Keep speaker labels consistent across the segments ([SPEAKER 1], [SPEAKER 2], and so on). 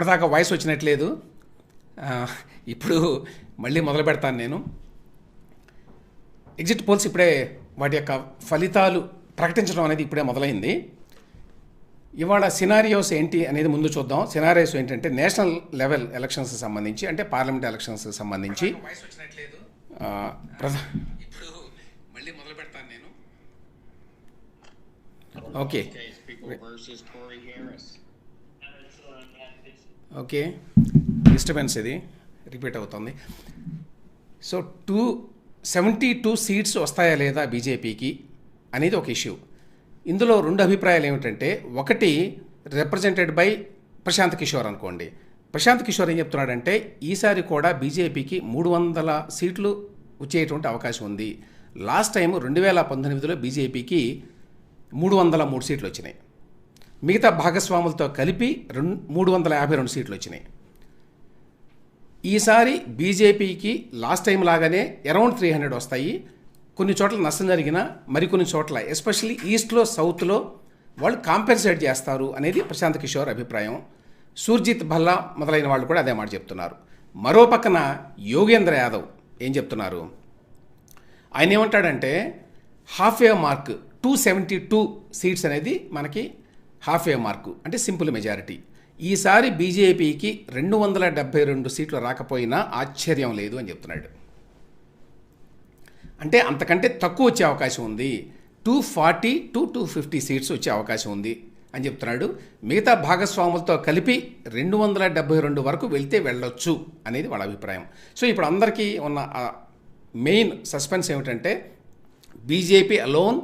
[SPEAKER 1] ఇప్పటిదాకా వాయిస్ వచ్చినట్లేదు. ఇప్పుడు మళ్ళీ మొదలు పెడతాను నేను. ఎగ్జిట్ పోల్స్ ఇప్పుడే వాటి యొక్క ఫలితాలు ప్రకటించడం అనేది ఇప్పుడే మొదలైంది. ఇవాళ సినారియోస్ ఏంటి అనేది ముందు చూద్దాం. సినారియోస్ ఏంటంటే నేషనల్ లెవెల్ ఎలక్షన్స్ సంబంధించి, అంటే పార్లమెంట్ ఎలక్షన్స్ సంబంధించి ఇప్పుడు మళ్ళీ మొదలు పెడతాను నేను. ఓకే ఓకే, డిస్టర్బెన్స్ ఇది రిపీట్ అవుతుంది. సో 272 సీట్స్ వస్తాయా లేదా బీజేపీకి అనేది ఒక ఇష్యూ. ఇందులో రెండు అభిప్రాయాలు ఏమిటంటే, ఒకటి రిప్రజెంటెడ్ బై ప్రశాంత్ కిషోర్ అనుకోండి. ప్రశాంత్ కిషోర్ ఏం చెప్తున్నాడంటే, ఈసారి కూడా బీజేపీకి 300 సీట్లు వచ్చేటువంటి అవకాశం ఉంది. లాస్ట్ టైం 2019లో బీజేపీకి 303 సీట్లు వచ్చినాయి. మిగతా భాగస్వాములతో కలిపి 352 సీట్లు వచ్చినాయి. ఈసారి బీజేపీకి లాస్ట్ టైం లాగానే అరౌండ్ 300 వస్తాయి. కొన్ని చోట్ల నష్టం జరిగినా మరికొన్ని చోట్ల ఎస్పెషల్లీ ఈస్ట్లో సౌత్లో వాళ్ళు కాంపెన్సేట్ చేస్తారు అనేది ప్రశాంత్ కిషోర్ అభిప్రాయం. సూర్జిత్ భల్లా మొదలైన వాళ్ళు కూడా అదే మాట చెప్తున్నారు. మరో పక్కన యోగేంద్ర యాదవ్ ఏం చెప్తున్నారు, ఆయన ఏమంటాడంటే హాఫ్ ఏ మార్క్ 272 సీట్స్ అనేది మనకి హాఫ్ ఏ మార్కు, అంటే సింపుల్ మెజారిటీ. ఈసారి బీజేపీకి 272 సీట్లు రాకపోయినా ఆశ్చర్యం లేదు అని చెప్తున్నాడు. అంటే అంతకంటే తక్కువ వచ్చే అవకాశం ఉంది. 240 to 250 సీట్స్ వచ్చే అవకాశం ఉంది అని చెప్తున్నాడు. మిగతా భాగస్వాములతో కలిపి 272 వరకు వెళ్తే వెళ్ళొచ్చు అనేది వాళ్ళ అభిప్రాయం. సో ఇప్పుడు అందరికీ ఉన్న మెయిన్ సస్పెన్స్ ఏమిటంటే, BJP alone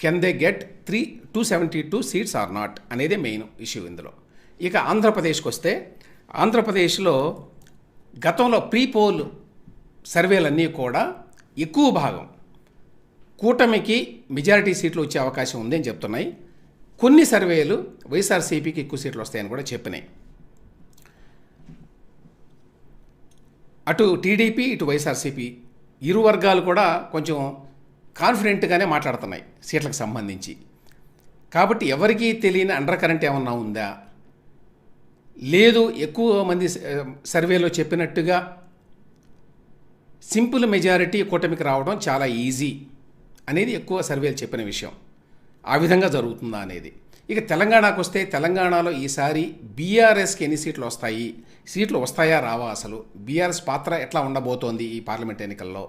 [SPEAKER 1] can they get 272 seats or not అనేది మెయిన్ ఇష్యూ ఇందులో. ఇక ఆంధ్రప్రదేశ్కి వస్తే, ఆంధ్రప్రదేశ్లో గతంలో ప్రీ పోల్ సర్వేలన్నీ కూడా ఎక్కువ భాగం కూటమికి మెజారిటీ సీట్లు వచ్చే అవకాశం ఉంది అని చెప్తున్నాయి. కొన్ని సర్వేలు వైఎస్ఆర్సీపీకి ఎక్కువ సీట్లు వస్తాయని కూడా చెప్పినాయి. అటు టీడీపీ ఇటు వైఎస్ఆర్సీపీ ఇరు వర్గాలు కూడా కొంచెం కాన్ఫిడెంట్గానే మాట్లాడుతున్నాయి సీట్లకు సంబంధించి. కాబట్టి ఎవరికీ తెలియని అండర్ కరెంట్ ఏమన్నా ఉందా, లేదు ఎక్కువ మంది సర్వేలో చెప్పినట్టుగా సింపుల్ మెజారిటీ కూటమికి రావడం చాలా ఈజీ అనేది ఎక్కువ సర్వేలు చెప్పిన విషయం. ఆ విధంగా జరుగుతుందా అనేది. ఇక తెలంగాణకు వస్తే, తెలంగాణలో ఈసారి బీఆర్ఎస్కి ఎన్ని సీట్లు వస్తాయి, సీట్లు వస్తాయా రావా, అసలు బీఆర్ఎస్ పాత్ర ఎట్లా ఉండబోతోంది ఈ పార్లమెంట్ ఎన్నికల్లో,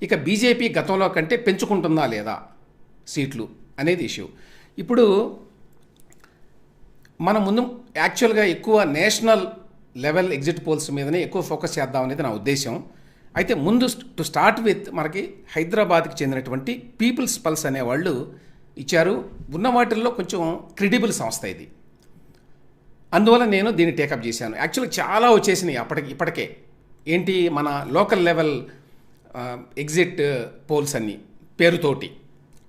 [SPEAKER 1] ఇక బీజేపీ గతంలో కంటే పెంచుకుంటుందా లేదా సీట్లు అనేది ఇష్యూ. ఇప్పుడు మనం ముందు యాక్చువల్గా ఎక్కువ నేషనల్ లెవెల్ ఎగ్జిట్ పోల్స్ మీదనే ఎక్కువ ఫోకస్ చేద్దాం అనేది నా ఉద్దేశం. అయితే ముందు టు స్టార్ట్ విత్ మనకి హైదరాబాద్కి చెందినటువంటి పీపుల్స్ పల్స్ అనేవాళ్ళు ఇచ్చారు. ఉన్న వాటిల్లో కొంచెం క్రెడిబుల్ సంస్థ ఇది, అందువల్ల నేను దీన్ని టేకప్ చేశాను. యాక్చువల్గా చాలా వచ్చేసినాయి ఇప్పటికే. ఏంటి, మన లోకల్ లెవెల్ ఎగ్జిట్ పోల్స్ అన్నీ పేరుతోటి,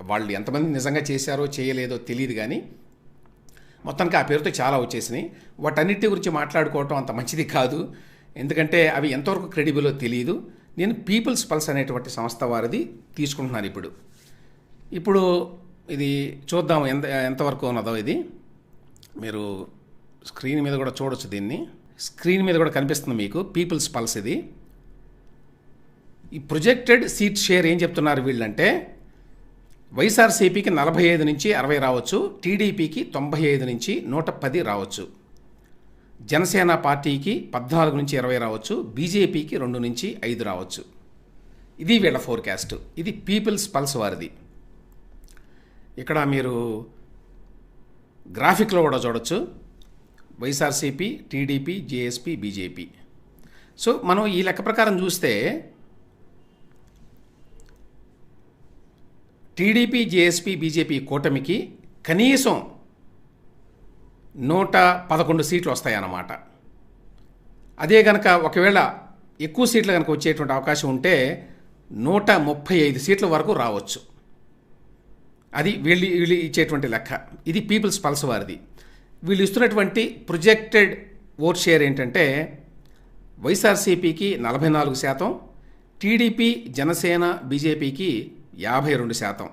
[SPEAKER 1] వాళ్ళు ఎంతమంది నిజంగా చేశారో చేయలేదో తెలియదు, కానీ మొత్తానికి ఆ పేరుతో చాలా వచ్చేసినాయి. వాటన్నిటి గురించి మాట్లాడుకోవటం అంత మంచిది కాదు, ఎందుకంటే అవి ఎంతవరకు క్రెడిబులో తెలియదు. నేను పీపుల్స్ పల్స్ అనేటువంటి సంస్థ వారిది తీసుకుంటున్నాను. ఇప్పుడు ఇది చూద్దాం ఎంతవరకు ఉన్నదో. ఇది మీరు స్క్రీన్ మీద కూడా చూడొచ్చు, దీన్ని స్క్రీన్ మీద కూడా కనిపిస్తుంది మీకు పీపుల్స్ పల్స్. ఇది ఈ ప్రొజెక్టెడ్ సీట్ షేర్ ఏం చెప్తున్నారు వీళ్ళంటే, వైఎస్ఆర్సీపీకి 45 నుంచి 60 రావచ్చు, టీడీపీకి 95 నుంచి 110 రావచ్చు, జనసేన పార్టీకి 14 నుంచి 20 రావచ్చు, బీజేపీకి 2 నుంచి 5 రావచ్చు. ఇది వీళ్ళ ఫోర్కాస్ట్. ఇది పీపుల్స్ పల్స్ వారిది. ఇక్కడ మీరు గ్రాఫిక్లో కూడా చూడొచ్చు YSRCP, TDP, JSP, BJP. So మనం ఈ లెక్క ప్రకారం చూస్తే టీడీపీ, జేఎస్పీ, బీజేపీ కూటమికి కనీసం 111 సీట్లు వస్తాయన్నమాట. అదే కనుక ఒకవేళ ఎక్కువ సీట్లు కనుక వచ్చేటువంటి అవకాశం ఉంటే 135 సీట్ల వరకు రావచ్చు. అది వీళ్ళు ఇచ్చేటువంటి లెక్క. ఇది పీపుల్స్ పల్స్ వారిది. వీళ్ళు ఇస్తున్నటువంటి ప్రొజెక్టెడ్ ఓట్ షేర్ ఏంటంటే, వైఎస్ఆర్సీపీకి 44%, టీడీపీ, జనసేన, బీజేపీకి 52%,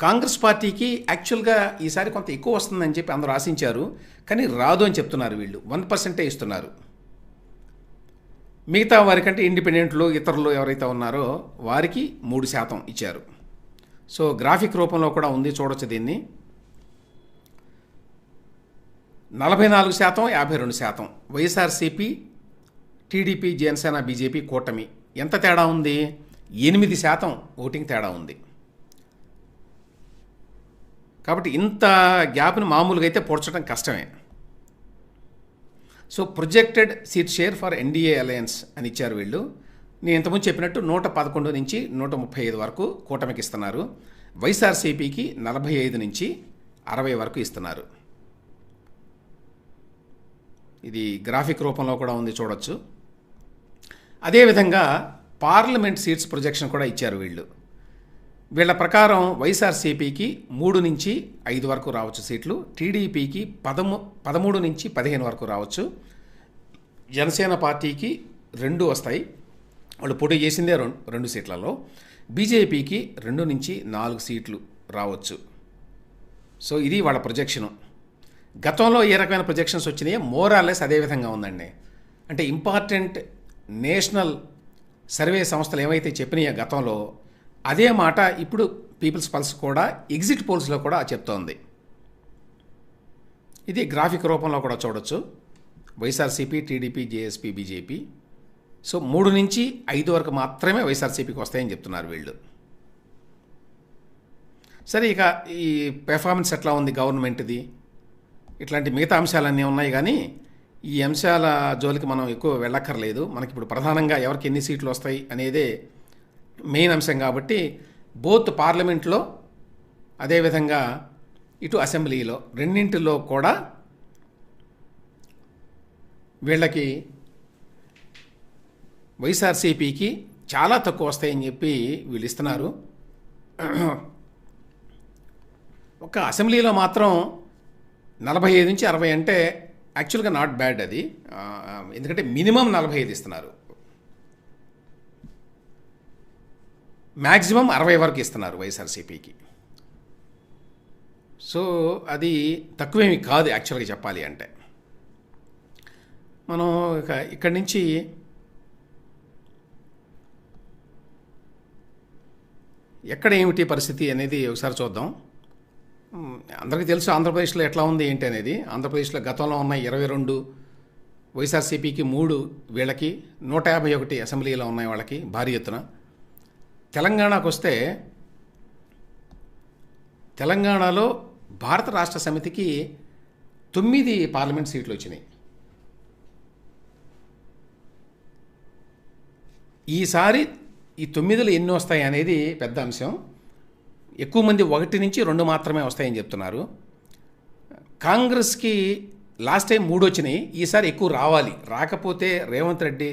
[SPEAKER 1] కాంగ్రెస్ పార్టీకి యాక్చువల్గా ఈసారి కొంత ఎక్కువ వస్తుందని చెప్పి అందరూ ఆశించారు, కానీ రాదు అని చెప్తున్నారు. వీళ్ళు 1% ఇస్తున్నారు. మిగతా వారికంటే ఇండిపెండెంట్లు ఇతరులు ఎవరైతే ఉన్నారో వారికి 3% ఇచ్చారు. సో గ్రాఫిక్ రూపంలో కూడా ఉంది, చూడొచ్చు దీన్ని. 44%, 52%. వైఎస్ఆర్సీపీ, టీడీపీ, జనసేన, బీజేపీ కూటమి ఎంత తేడా ఉంది? 8% ఓటింగ్ తేడా ఉంది. కాబట్టి ఇంత గ్యాప్ని మామూలుగా అయితే పోడ్చడం కష్టమే. So projected seat share for NDA alliance అని ఇచ్చారు వీళ్ళు. నేను ఇంతకుముందు చెప్పినట్టు 111 నుంచి 135 వరకు కూటమికి ఇస్తున్నారు. వైఎస్ఆర్సీపీకి 45 నుంచి 60 వరకు ఇస్తున్నారు. ఇది గ్రాఫిక్ రూపంలో కూడా ఉంది, చూడొచ్చు. అదేవిధంగా పార్లమెంట్ సీట్స్ ప్రొజెక్షన్ కూడా ఇచ్చారు వీళ్ళు. వీళ్ళ ప్రకారం వైఎస్ఆర్సీపీకి 3 నుంచి 5 వరకు రావచ్చు సీట్లు, టీడీపీకి 13 నుంచి 15 వరకు రావచ్చు, జనసేన పార్టీకి 2 వస్తాయి, వాళ్ళు పోటీ చేసిందే 2 సీట్లలో, బీజేపీకి 2 నుంచి 4 సీట్లు రావచ్చు. సో ఇది వాళ్ళ ప్రొజెక్షను. గతంలో ఏ రకమైన ప్రొజెక్షన్స్ వచ్చినాయో మోరాలెస్ అదే విధంగా ఉందండి. అంటే ఇంపార్టెంట్ నేషనల్ సర్వే సంస్థలు ఏవైతే చెప్పినాయో గతంలో, అదే మాట ఇప్పుడు పీపుల్స్ పల్స్ కూడా ఎగ్జిట్ పోల్స్లో కూడా చెప్తోంది. ఇది గ్రాఫిక్ రూపంలో కూడా చూడొచ్చు. YSRCP, TDP, JSP, BJP. So 3 నుంచి 5 వరకు మాత్రమే వైఎస్ఆర్సీపీకి వస్తాయని చెప్తున్నారు వీళ్ళు. సరే, ఇక ఈ పెర్ఫార్మెన్స్ ఎట్లా ఉంది గవర్నమెంట్ది, ఇట్లాంటి మిగతా అంశాలన్నీ ఉన్నాయి, కానీ ఈ అంశాల జోలికి మనం ఎక్కువ వెళ్ళక్కర్లేదు. మనకి ఇప్పుడు ప్రధానంగా ఎవరికి ఎన్ని సీట్లు వస్తాయి అనేదే మెయిన్ అంశం. కాబట్టి బోత్ పార్లమెంట్లో అదేవిధంగా ఇటు అసెంబ్లీలో రెండింటిలో కూడా వీళ్ళకి వైఎస్ఆర్సీపీకి చాలా తక్కువ వస్తాయని చెప్పి వీళ్ళు ఇస్తున్నారు. ఒక అసెంబ్లీలో మాత్రం 45 నుంచి 60 అంటే యాక్చువల్గా నాట్ బ్యాడ్ అది, ఎందుకంటే మినిమం 45 ఇస్తున్నారు, మ్యాక్సిమం 60 వరకు ఇస్తున్నారు వైఎస్ఆర్సీపీకి. సో అది తక్కువేమీ కాదు యాక్చువల్గా చెప్పాలి అంటే. మనం ఇక్కడి నుంచి ఎక్కడ ఏమిటి పరిస్థితి అనేది ఒకసారి చూద్దాం. అందరికీ తెలుసు ఆంధ్రప్రదేశ్లో ఎట్లా ఉంది ఏంటి అనేది. ఆంధ్రప్రదేశ్లో గతంలో ఉన్న 22, వైఎస్ఆర్సీపీకి 3, వీళ్ళకి 151 అసెంబ్లీలో ఉన్నాయి వాళ్ళకి భారీ ఎత్తున. తెలంగాణకు వస్తే తెలంగాణలో భారత రాష్ట్ర సమితికి 9 పార్లమెంట్ సీట్లు వచ్చినాయి. ఈసారి ఈ 9లో ఎన్ని వస్తాయి అనేది పెద్ద అంశం. ఎక్కువ మంది 1 నుంచి 2 మాత్రమే వస్తాయని చెప్తున్నారు. కాంగ్రెస్కి లాస్ట్ టైం 3 వచ్చినాయి, ఈసారి ఎక్కువ రావాలి. రాకపోతే రేవంత్ రెడ్డి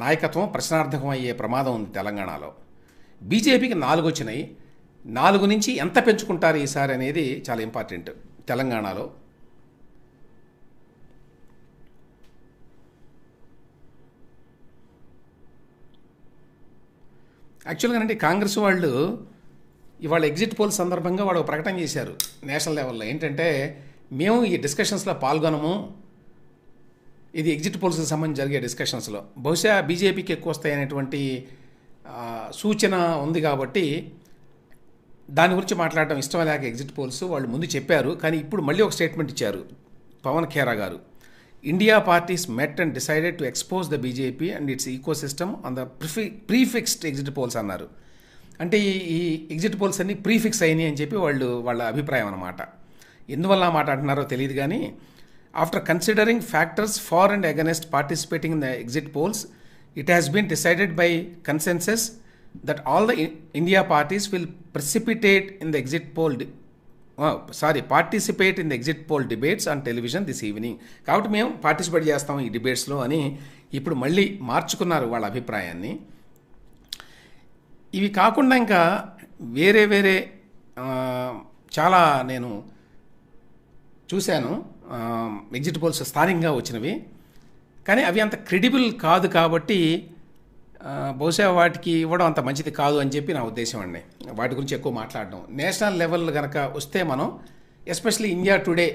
[SPEAKER 1] నాయకత్వం ప్రశ్నార్థకం అయ్యే ప్రమాదం ఉంది తెలంగాణలో. బీజేపీకి 4 వచ్చినాయి. 4 నుంచి ఎంత పెంచుకుంటారు ఈసారి అనేది చాలా ఇంపార్టెంట్ తెలంగాణలో. యాక్చువల్గా అంటే కాంగ్రెస్ వాళ్ళు ఇవాళ ఎగ్జిట్ పోల్ సందర్భంగా వాడు ప్రకటన చేశారు నేషనల్ లెవెల్లో. ఏంటంటే, మేము ఈ డిస్కషన్స్లో పాల్గొనము, ఇది ఎగ్జిట్ పోల్స్కి సంబంధించి జరిగే డిస్కషన్స్లో బహుశా బీజేపీకి ఎక్కువ వస్తాయనేటువంటి సూచన ఉంది. కాబట్టి దాని గురించి మాట్లాడడం ఇష్టం లేక ఎగ్జిట్ పోల్స్ వాళ్ళు ముందు చెప్పారు. కానీ ఇప్పుడు మళ్ళీ ఒక స్టేట్మెంట్ ఇచ్చారు పవన్ ఖేరా గారు. India parties met and decided to expose the BJP and its ecosystem on the prefixed exit polls అన్నారు. అంటే ఈ ఎగ్జిట్ పోల్స్ అన్నీ ప్రీఫిక్స్ అయినాయి అని చెప్పి వాళ్ళ అభిప్రాయం అన్నమాట. ఎందువల్ల ఆ మాట అంటున్నారో తెలియదు, కానీ after considering factors far and against participating in the exit polls, it has been decided by consensus that all the India parties will participate in the exit poll debates on television this evening. కాబట్టి మేము participate చేస్తాం ఈ డిబేట్స్లో అని ఇప్పుడు మళ్ళీ మార్చుకున్నారు వాళ్ళ అభిప్రాయాన్ని. ఇవి కాకుండా ఇంకా వేరే చాలా నేను చూశాను ఎగ్జిట్ పోల్స్ స్థానికంగా వచ్చినవి, కానీ అవి అంత క్రెడిబుల్ కాదు. కాబట్టి బహుశా వాటికి ఇవ్వడం అంత మంచిది కాదు అని చెప్పి నా ఉద్దేశం అండి. వాటి గురించి ఎక్కువ మాట్లాడడం. నేషనల్ లెవెల్ కనుక వస్తే మనం especially India Today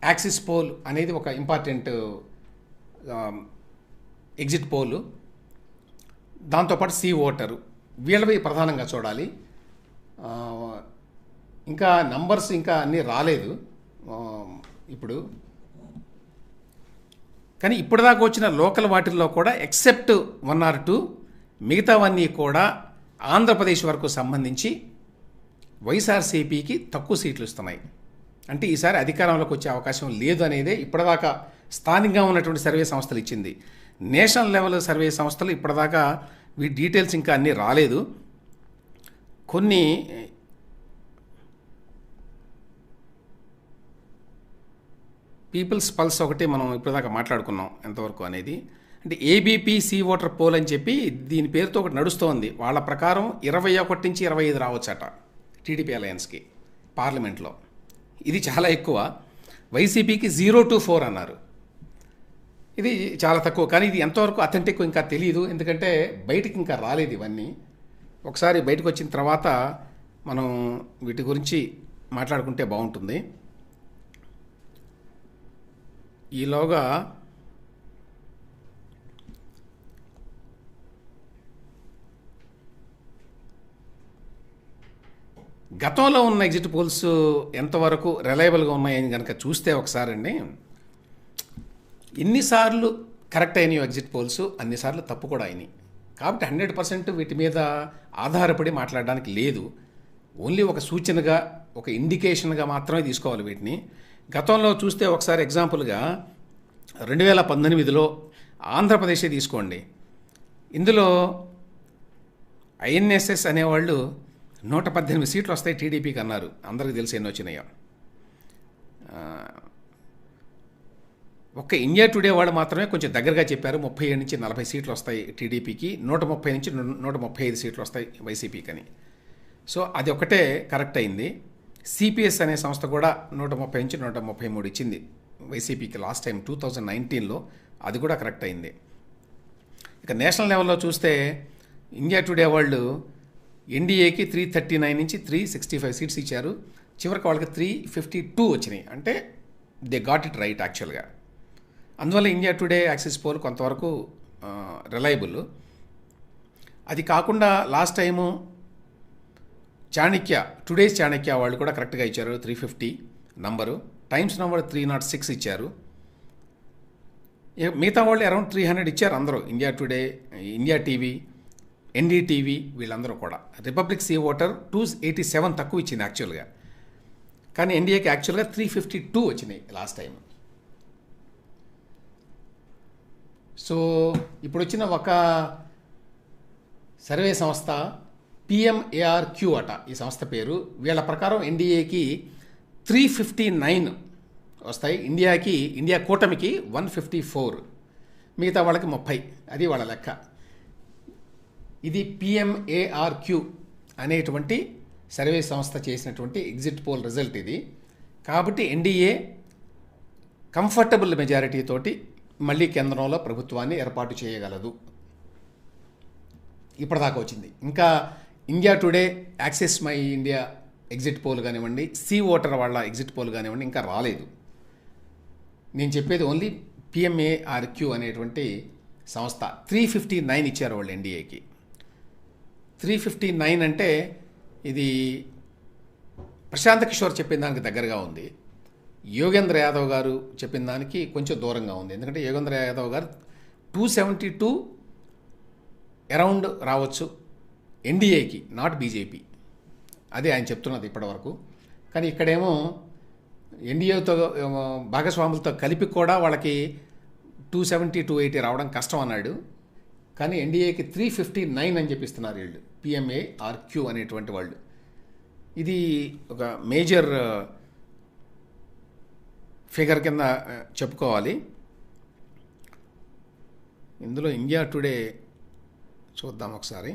[SPEAKER 1] Axis poll అనేది ఒక ఇంపార్టెంట్ ఎగ్జిట్ పోల్. దాంతోపాటు సీ ఓటరు వీళ్ళవి ప్రధానంగా చూడాలి. ఇంకా నంబర్స్ ఇంకా అన్నీ రాలేదు ఇప్పుడు. కానీ ఇప్పటిదాకా వచ్చిన లోకల్ వాటిల్లో కూడా ఎక్సెప్ట్ 1 or 2 మిగతావన్నీ కూడా ఆంధ్రప్రదేశ్ వరకు సంబంధించి వైఎస్ఆర్సీపీకి తక్కువ సీట్లు ఇస్తున్నాయి. అంటే ఈసారి అధికారంలోకి వచ్చే అవకాశం లేదు అనేదే ఇప్పటిదాకా స్థానికంగా ఉన్నటువంటి సర్వే సంస్థలు ఇచ్చింది. నేషనల్ లెవెల్ సర్వే సంస్థలు ఇప్పటిదాకా వీటి డీటెయిల్స్ ఇంకా అన్నీ రాలేదు. కొన్ని పీపుల్స్ పల్స్ ఒకటి మనం ఇప్పటిదాకా మాట్లాడుకున్నాం ఎంతవరకు అనేది. అంటే ఏబీపీ సీ ఓటర్ పోల్ అని చెప్పి దీని పేరుతో ఒకటి నడుస్తోంది. వాళ్ళ ప్రకారం 21 నుంచి 25 రావచ్చట టీడీపీ అలయన్స్కి పార్లమెంట్లో. ఇది చాలా ఎక్కువ. వైసీపీకి 0 to 4 అన్నారు. ఇది చాలా తక్కువ. కానీ ఇది ఎంతవరకు అథెంటిక్ ఇంకా తెలియదు, ఎందుకంటే బయటికి ఇంకా రాలేదు ఇవన్నీ. ఒకసారి బయటకు వచ్చిన తర్వాత మనం వీటి గురించి మాట్లాడుకుంటే బాగుంటుంది. ఈలోగా గతంలో ఉన్న ఎగ్జిట్ పోల్స్ ఎంతవరకు రిలయబుల్గా ఉన్నాయని కనుక చూస్తే ఒకసారి అండి, ఎన్నిసార్లు కరెక్ట్ అయినాయి ఎగ్జిట్ పోల్స్ అన్నిసార్లు తప్పు కూడా అయినాయి. కాబట్టి 100% వీటి మీద ఆధారపడి మాట్లాడడానికి లేదు. ఓన్లీ ఒక సూచనగా, ఒక ఇండికేషన్గా మాత్రమే తీసుకోవాలి వీటిని. గతంలో చూస్తే ఒకసారి ఎగ్జాంపుల్గా 2018లో ఆంధ్రప్రదేశే తీసుకోండి. ఇందులో ఐఎన్ఎస్ఎస్ అనేవాళ్ళు 118 సీట్లు వస్తాయి టీడీపీకి అన్నారు. అందరికీ తెలిసి ఎన్ని వచ్చినాయో. ఒక్క ఇండియా టుడే వాళ్ళు మాత్రమే కొంచెం దగ్గరగా చెప్పారు, 37 నుంచి 40 సీట్లు వస్తాయి టీడీపీకి, 130 నుంచి 135 సీట్లు వస్తాయి వైసీపీకి అని. సో అది ఒకటే కరెక్ట్ అయింది. సిపిఎస్ అనే సంస్థ కూడా 130 నుంచి 133 ఇచ్చింది వైసీపీకి లాస్ట్ టైం 2019లో. అది కూడా కరెక్ట్ అయింది. ఇక నేషనల్ లెవెల్లో చూస్తే ఇండియా టుడే వాళ్ళు ఎన్డీఏకి 339 నుంచి 365 సీట్స్ ఇచ్చారు. చివరికి వాళ్ళకి 352 వచ్చినాయి. అంటే దే గాట్ ఇట్ రైట్ యాక్చువల్గా. అందువల్ల ఇండియా టుడే యాక్సిస్ పోల్ కొంతవరకు రిలయబుల్. అది కాకుండా last time Chanakya, today's Chanakya వాళ్ళు కూడా కరెక్ట్గా ఇచ్చారు 350 నంబరు. టైమ్స్ నంబర్ 306 ఇచ్చారు. మిగతా వాళ్ళు అరౌండ్ 300 ఇచ్చారు అందరూ. India today, India TV, NDTV వీళ్ళందరూ కూడా. రిపబ్లిక్ సీ ఓటర్ 287 తక్కువ ఇచ్చింది యాక్చువల్గా. కానీ ఎన్డీఏకి యాక్చువల్గా 352 వచ్చినాయి లాస్ట్ టైం. సో ఇప్పుడు వచ్చిన ఒక సర్వే సంస్థ పిఎంఏఆర్క్యూ అట ఈ సంస్థ పేరు. వీళ్ళ ప్రకారం ఎన్డీఏకి 359 వస్తాయి, ఇండియా కూటమికి 154, మిగతా వాళ్ళకి 30. అది వాళ్ళ లెక్క. ఇది పిఎంఏఆర్క్యూ అనేటువంటి సర్వే సంస్థ చేసినటువంటి ఎగ్జిట్ పోల్ రిజల్ట్ ఇది. కాబట్టి ఎన్డీఏ కంఫర్టబుల్ మెజారిటీ తోటి మళ్ళీ కేంద్రంలో ప్రభుత్వాన్ని ఏర్పాటు చేయగలదు. ఇప్పటిదాకా వచ్చింది. ఇంకా India today, access my India exit poll కానివ్వండి, సీ ఓటర్ వాళ్ళ ఎగ్జిట్ పోల్ కానివ్వండి, ఇంకా రాలేదు. నేను చెప్పేది ఓన్లీ పిఎంఏఆర్క్యూ అనేటువంటి సంస్థ. 359 ఇచ్చారు వాళ్ళు ఎన్డీఏకి. 359 అంటే ఇది ప్రశాంత్ కిషోర్ చెప్పిన దానికి దగ్గరగా ఉంది. యోగేంద్ర యాదవ్ గారు చెప్పిన దానికి కొంచెం దూరంగా ఉంది. ఎందుకంటే యోగేంద్ర యాదవ్ గారు 272 అరౌండ్ రావచ్చు ఎన్డీఏకి, నాట్ బీజేపీ. అది ఆయన చెప్తున్నది ఇప్పటివరకు. కానీ ఇక్కడేమో ఎన్డీఏతో భాగస్వాములతో కలిపి కూడా వాళ్ళకి 270, 280 రావడం కష్టం అన్నాడు. కానీ ఎన్డీఏకి 359 అని చెప్పిస్తున్నారు వీళ్ళు, పిఎంఏఆర్క్యూ అనేటువంటి వాళ్ళు. ఇది ఒక మేజర్ ఫిగర్ కింద చెప్పుకోవాలి. ఇందులో ఇండియా టుడే చూద్దాం ఒకసారి.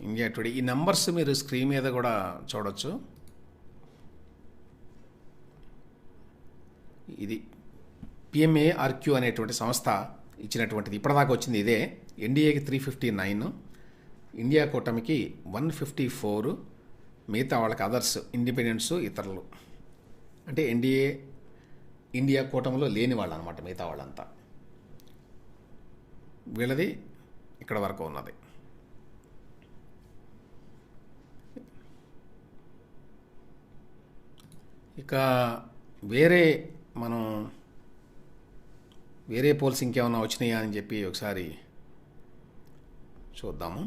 [SPEAKER 1] ఇండియా టుడే ఈ నెంబర్స్ మీరు స్క్రీన్ మీద కూడా చూడొచ్చు. ఇది పిఎంఏఆర్క్యూ అనేటువంటి సంస్థ ఇచ్చినటువంటిది ఇప్పటిదాకా వచ్చింది ఇదే. ఎన్డీఏకి 359, ఇండియా కూటమికి 154, మిగతా వాళ్ళకి అదర్స్, ఇండిపెండెంట్స్, ఇతరులు, అంటే ఇండియా కూటమిలో లేని వాళ్ళు అనమాట మిగతా వాళ్ళంతా. వీళ్ళది ఇక్కడ వరకు ఉన్నది. ఇక వేరే పోల్స్ ఇంకేమైనా వచ్చినాయా అని చెప్పి ఒకసారి చూద్దాము.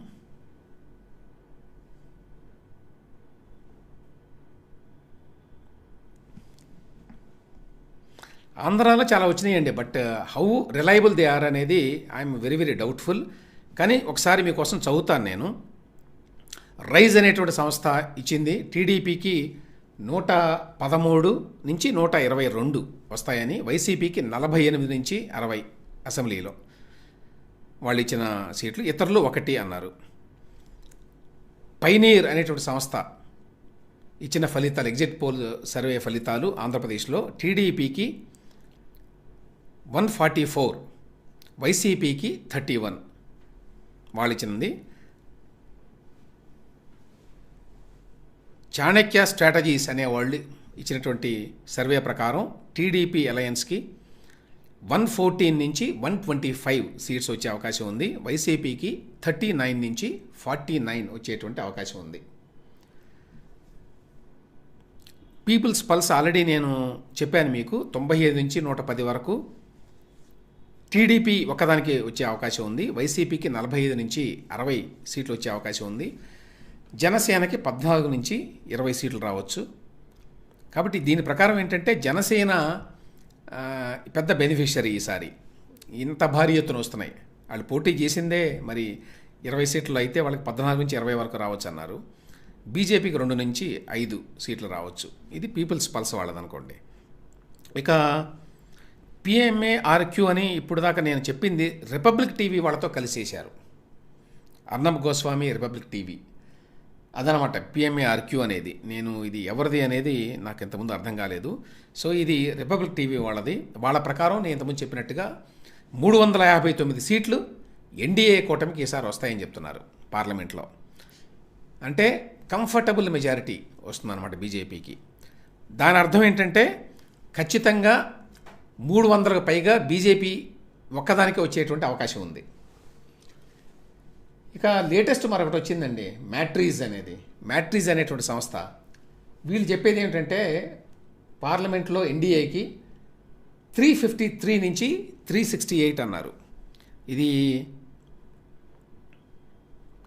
[SPEAKER 1] ఆంధ్రాలో చాలా వచ్చినాయండి, but how reliable they are అనేది ఐఎమ్ వెరీ వెరీ డౌట్ఫుల్. కానీ ఒకసారి మీకోసం చదువుతాను నేను. రైజ్ అనేటువంటి సంస్థ ఇచ్చింది టీడీపీకి 113 నుంచి 122 వస్తాయని, వైసీపీకి 48 నుంచి 60 అసెంబ్లీలో వాళ్ళు ఇచ్చిన సీట్లు, ఇతరులు 1 అన్నారు. పైనీర్ అనేటువంటి సంస్థ ఇచ్చిన ఫలితాలు, ఎగ్జిట్ పోల్ సర్వే ఫలితాలు ఆంధ్రప్రదేశ్లో టీడీపీకి 144, వైసీపీకి 31 వాళ్ళు ఇచ్చినది. చాణక్య స్ట్రాటజీస్ అనేవాళ్ళు ఇచ్చినటువంటి సర్వే ప్రకారం టీడీపీ అలయన్స్కి 114 నుంచి 125 సీట్స్ వచ్చే అవకాశం ఉంది. వైసీపీకి 39 నుంచి 49 వచ్చేటువంటి అవకాశం ఉంది. పీపుల్స్ పల్స్ ఆల్రెడీ నేను చెప్పాను మీకు, 95 నుంచి 110 వరకు టీడీపీ ఒక్కదానికి వచ్చే అవకాశం ఉంది. వైసీపీకి 45 నుంచి 60 సీట్లు వచ్చే అవకాశం ఉంది. జనసేనకి 14 నుంచి 20 సీట్లు రావచ్చు. కాబట్టి దీని ప్రకారం ఏంటంటే జనసేన పెద్ద బెనిఫిషరీ ఈసారి. ఇంత భారీ ఎత్తున వస్తున్నాయి. వాళ్ళు పోటీ చేసిందే మరి 20 సీట్లు అయితే వాళ్ళకి 14 నుంచి 20 వరకు రావచ్చు అన్నారు. బీజేపీకి 2 నుంచి 5 సీట్లు రావచ్చు. ఇది పీపుల్స్ పల్స్ వాళ్ళదనుకోండి. ఇక పిఎంఏఆర్క్యూ అని ఇప్పుడు దాకా నేను చెప్పింది రిపబ్లిక్ టీవీ వాళ్ళతో కలిసేశారు. అర్నబ్ గోస్వామి, రిపబ్లిక్ టీవీ, అదనమాట పిఎంఏఆర్క్యూ అనేది. నేను ఇది ఎవరిది అనేది నాకు ఇంతకుముందు అర్థం కాలేదు. సో ఇది రిపబ్లిక్ టీవీ వాళ్ళది. వాళ్ళ ప్రకారం నేను ఇంతకుముందు చెప్పినట్టుగా 359 సీట్లు ఎన్డీఏ కూటమికి ఈసారి వస్తాయని చెప్తున్నారు పార్లమెంట్లో. అంటే కంఫర్టబుల్ మెజారిటీ వస్తుందన్నమాట బీజేపీకి. దాని అర్థం ఏంటంటే ఖచ్చితంగా 300కు పైగా బీజేపీ ఒక్కదానికే వచ్చేటువంటి అవకాశం ఉంది. ఇక లేటెస్ట్ మరొకటి వచ్చిందండి, మ్యాట్రీజ్ అనేటువంటి సంస్థ. వీళ్ళు చెప్పేది ఏంటంటే పార్లమెంట్లో ఎన్డీఏకి 353 నుంచి 368 అన్నారు. ఇది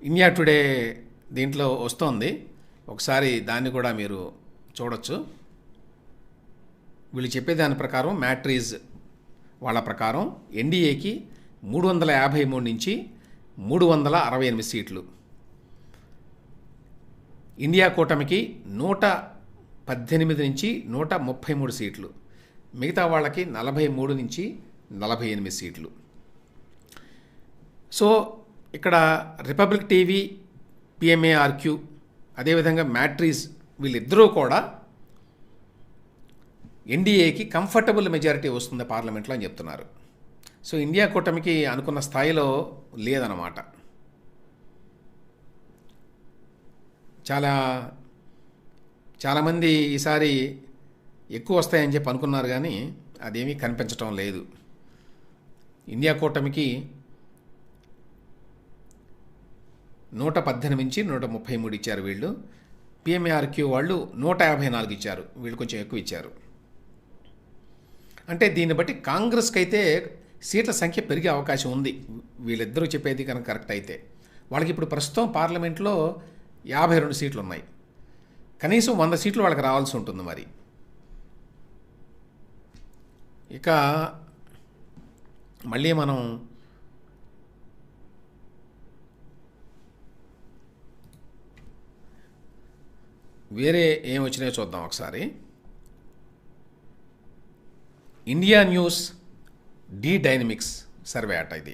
[SPEAKER 1] ఇండియా టుడే దీంట్లో వస్తోంది. ఒకసారి దాన్ని కూడా మీరు చూడొచ్చు. వీళ్ళు చెప్పే దాని ప్రకారం మ్యాట్రీజ్ వాళ్ళ ప్రకారం ఎన్డీఏకి 353 నుంచి 368 సీట్లు, ఇండియా కూటమికి 118 నుంచి 133 సీట్లు, మిగతా వాళ్ళకి 43 నుంచి 48 సీట్లు. సో ఇక్కడ రిపబ్లిక్ టీవీ, పిఎంఏఆర్క్యూ, అదేవిధంగా మ్యాట్రీజ్ వీళ్ళిద్దరూ కూడా ఎన్డీఏకి కంఫర్టబుల్ మెజారిటీ వస్తుంది పార్లమెంట్లో అని చెప్తున్నారు. సో ఇండియా కూటమికి అనుకున్న స్థాయిలో లేదన్నమాట. చాలామంది ఈసారి ఎక్కువ వస్తాయని చెప్పి అనుకున్నారు, కానీ అదేమీ కనిపించటం లేదు. ఇండియా కూటమికి 118 నుంచి 133 ఇచ్చారు వీళ్ళు. పిఎంఏఆర్క్యూ వాళ్ళు 154 ఇచ్చారు, వీళ్ళు కొంచెం ఎక్కువ ఇచ్చారు. అంటే దీన్ని బట్టి కాంగ్రెస్కి అయితే సీట్ల సంఖ్య పెరిగే అవకాశం ఉంది. వీళ్ళిద్దరూ చెప్పేది కనుక కరెక్ట్ అయితే. వాళ్ళకి ఇప్పుడు ప్రస్తుతం పార్లమెంట్లో 52 సీట్లు ఉన్నాయి. కనీసం 100 సీట్లు వాళ్ళకి రావాల్సి ఉంటుంది మరి. ఇక మళ్ళీ మనం వేరే ఏం వచ్చినాయో చూద్దాం ఒకసారి. India news D Dynamics survey అట ఇది.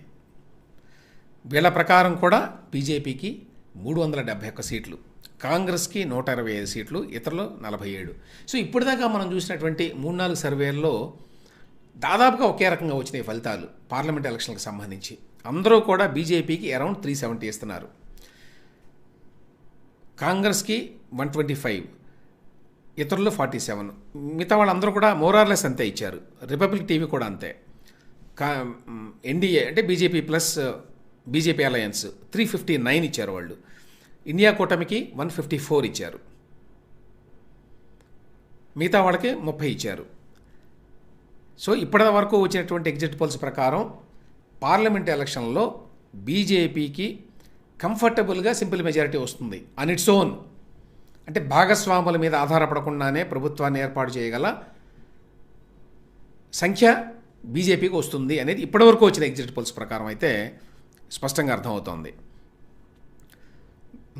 [SPEAKER 1] వీళ్ళ ప్రకారం కూడా బీజేపీకి 371 సీట్లు, కాంగ్రెస్కి 125 సీట్లు, ఇతరులు 47. సో ఇప్పటిదాకా మనం చూసినటువంటి 3-4 సర్వేల్లో దాదాపుగా ఒకే రకంగా వచ్చినాయి ఫలితాలు పార్లమెంట్ ఎలక్షన్లకు సంబంధించి. అందరూ కూడా బీజేపీకి అరౌండ్ 370 ఇస్తున్నారు, కాంగ్రెస్కి 125, ఇతరులు 47, మిగతా వాళ్ళందరూ కూడా మోరార్లెస్ అంతే ఇచ్చారు. రిపబ్లిక్ టీవీ కూడా అంతే. ఎన్డీఏ అంటే బీజేపీ ప్లస్ బీజేపీ అలయన్స్ 359 ఇచ్చారు వాళ్ళు. ఇండియా కూటమికి 154 ఇచ్చారు, మిగతా వాళ్ళకి 30 ఇచ్చారు. సో ఇప్పటి వరకు వచ్చినటువంటి ఎగ్జిట్ పోల్స్ ప్రకారం పార్లమెంట్ ఎలక్షన్లో బీజేపీకి కంఫర్టబుల్గా సింపుల్ మెజారిటీ వస్తుంది ఆన్ ఇట్స్ ఓన్. అంటే భాగస్వాముల మీద ఆధారపడకుండానే ప్రభుత్వాన్ని ఏర్పాటు చేయగల సంఖ్య బీజేపీకి వస్తుంది అనేది ఇప్పటివరకు వచ్చిన ఎగ్జిట్ పోల్స్ ప్రకారం అయితే స్పష్టంగా అర్థమవుతోంది.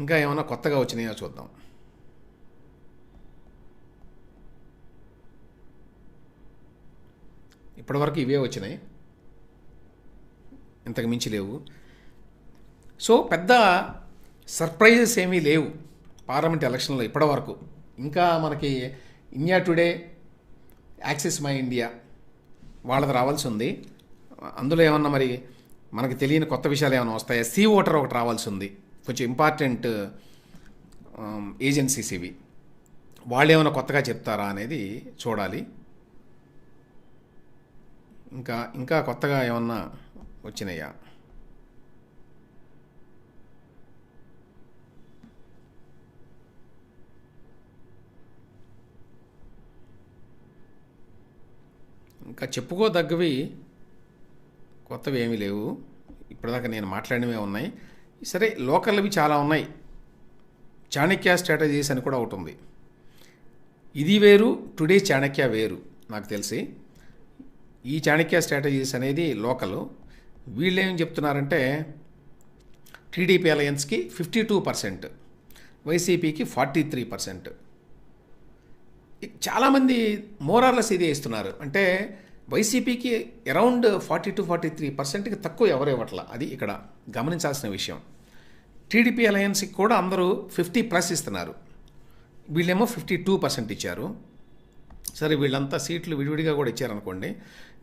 [SPEAKER 1] ఇంకా ఏమైనా కొత్తగా వచ్చినాయో చూద్దాం. ఇప్పటివరకు ఇవే వచ్చినాయి, ఇంతకు మించి లేవు. సో పెద్ద సర్ప్రైజెస్ ఏమీ లేవు పార్లమెంట్ ఎలక్షన్లో ఇప్పటివరకు. ఇంకా మనకి India Today, axis my India వాళ్ళది రావాల్సి ఉంది. అందులో ఏమన్నా మరి మనకి తెలియని కొత్త విషయాలు ఏమైనా వస్తాయా? సీ ఓటర్ ఒకటి రావాల్సి ఉంది, కొంచెం ఇంపార్టెంట్ ఏజెన్సీస్ ఇవి. వాళ్ళు ఏమైనా కొత్తగా చెప్తారా అనేది చూడాలి. ఇంకా కొత్తగా ఏమన్నా వచ్చినాయా? ఇంకా చెప్పుకోదగ్గవి కొత్తవి ఏమీ లేవు. ఇప్పటిదాకా నేను మాట్లాడినవే ఉన్నాయి. సరే, లోకల్వి చాలా ఉన్నాయి. చాణక్య స్ట్రాటజీస్ అని కూడా ఒకటి ఉంది. ఇది వేరు, టుడే చాణక్య వేరు నాకు తెలిసి. ఈ చాణక్య స్ట్రాటజీస్ అనేది లోకల్. వీళ్ళు ఏం చెప్తున్నారంటే టీడీపీ అలయన్స్కి 52%, వైసీపీకి 43%. చాలామంది మోరార్లెస్ ఇదే ఇస్తున్నారు. అంటే వైసీపీకి అరౌండ్ 42-43%కి తక్కువ ఎవరు ఇవ్వట్ల. అది ఇక్కడ గమనించాల్సిన విషయం. టీడీపీ అలయన్స్కి కూడా అందరూ 50+ ఇస్తున్నారు, వీళ్ళేమో 52% ఇచ్చారు. సరే, వీళ్ళంతా సీట్లు విడివిడిగా కూడా ఇచ్చారనుకోండి,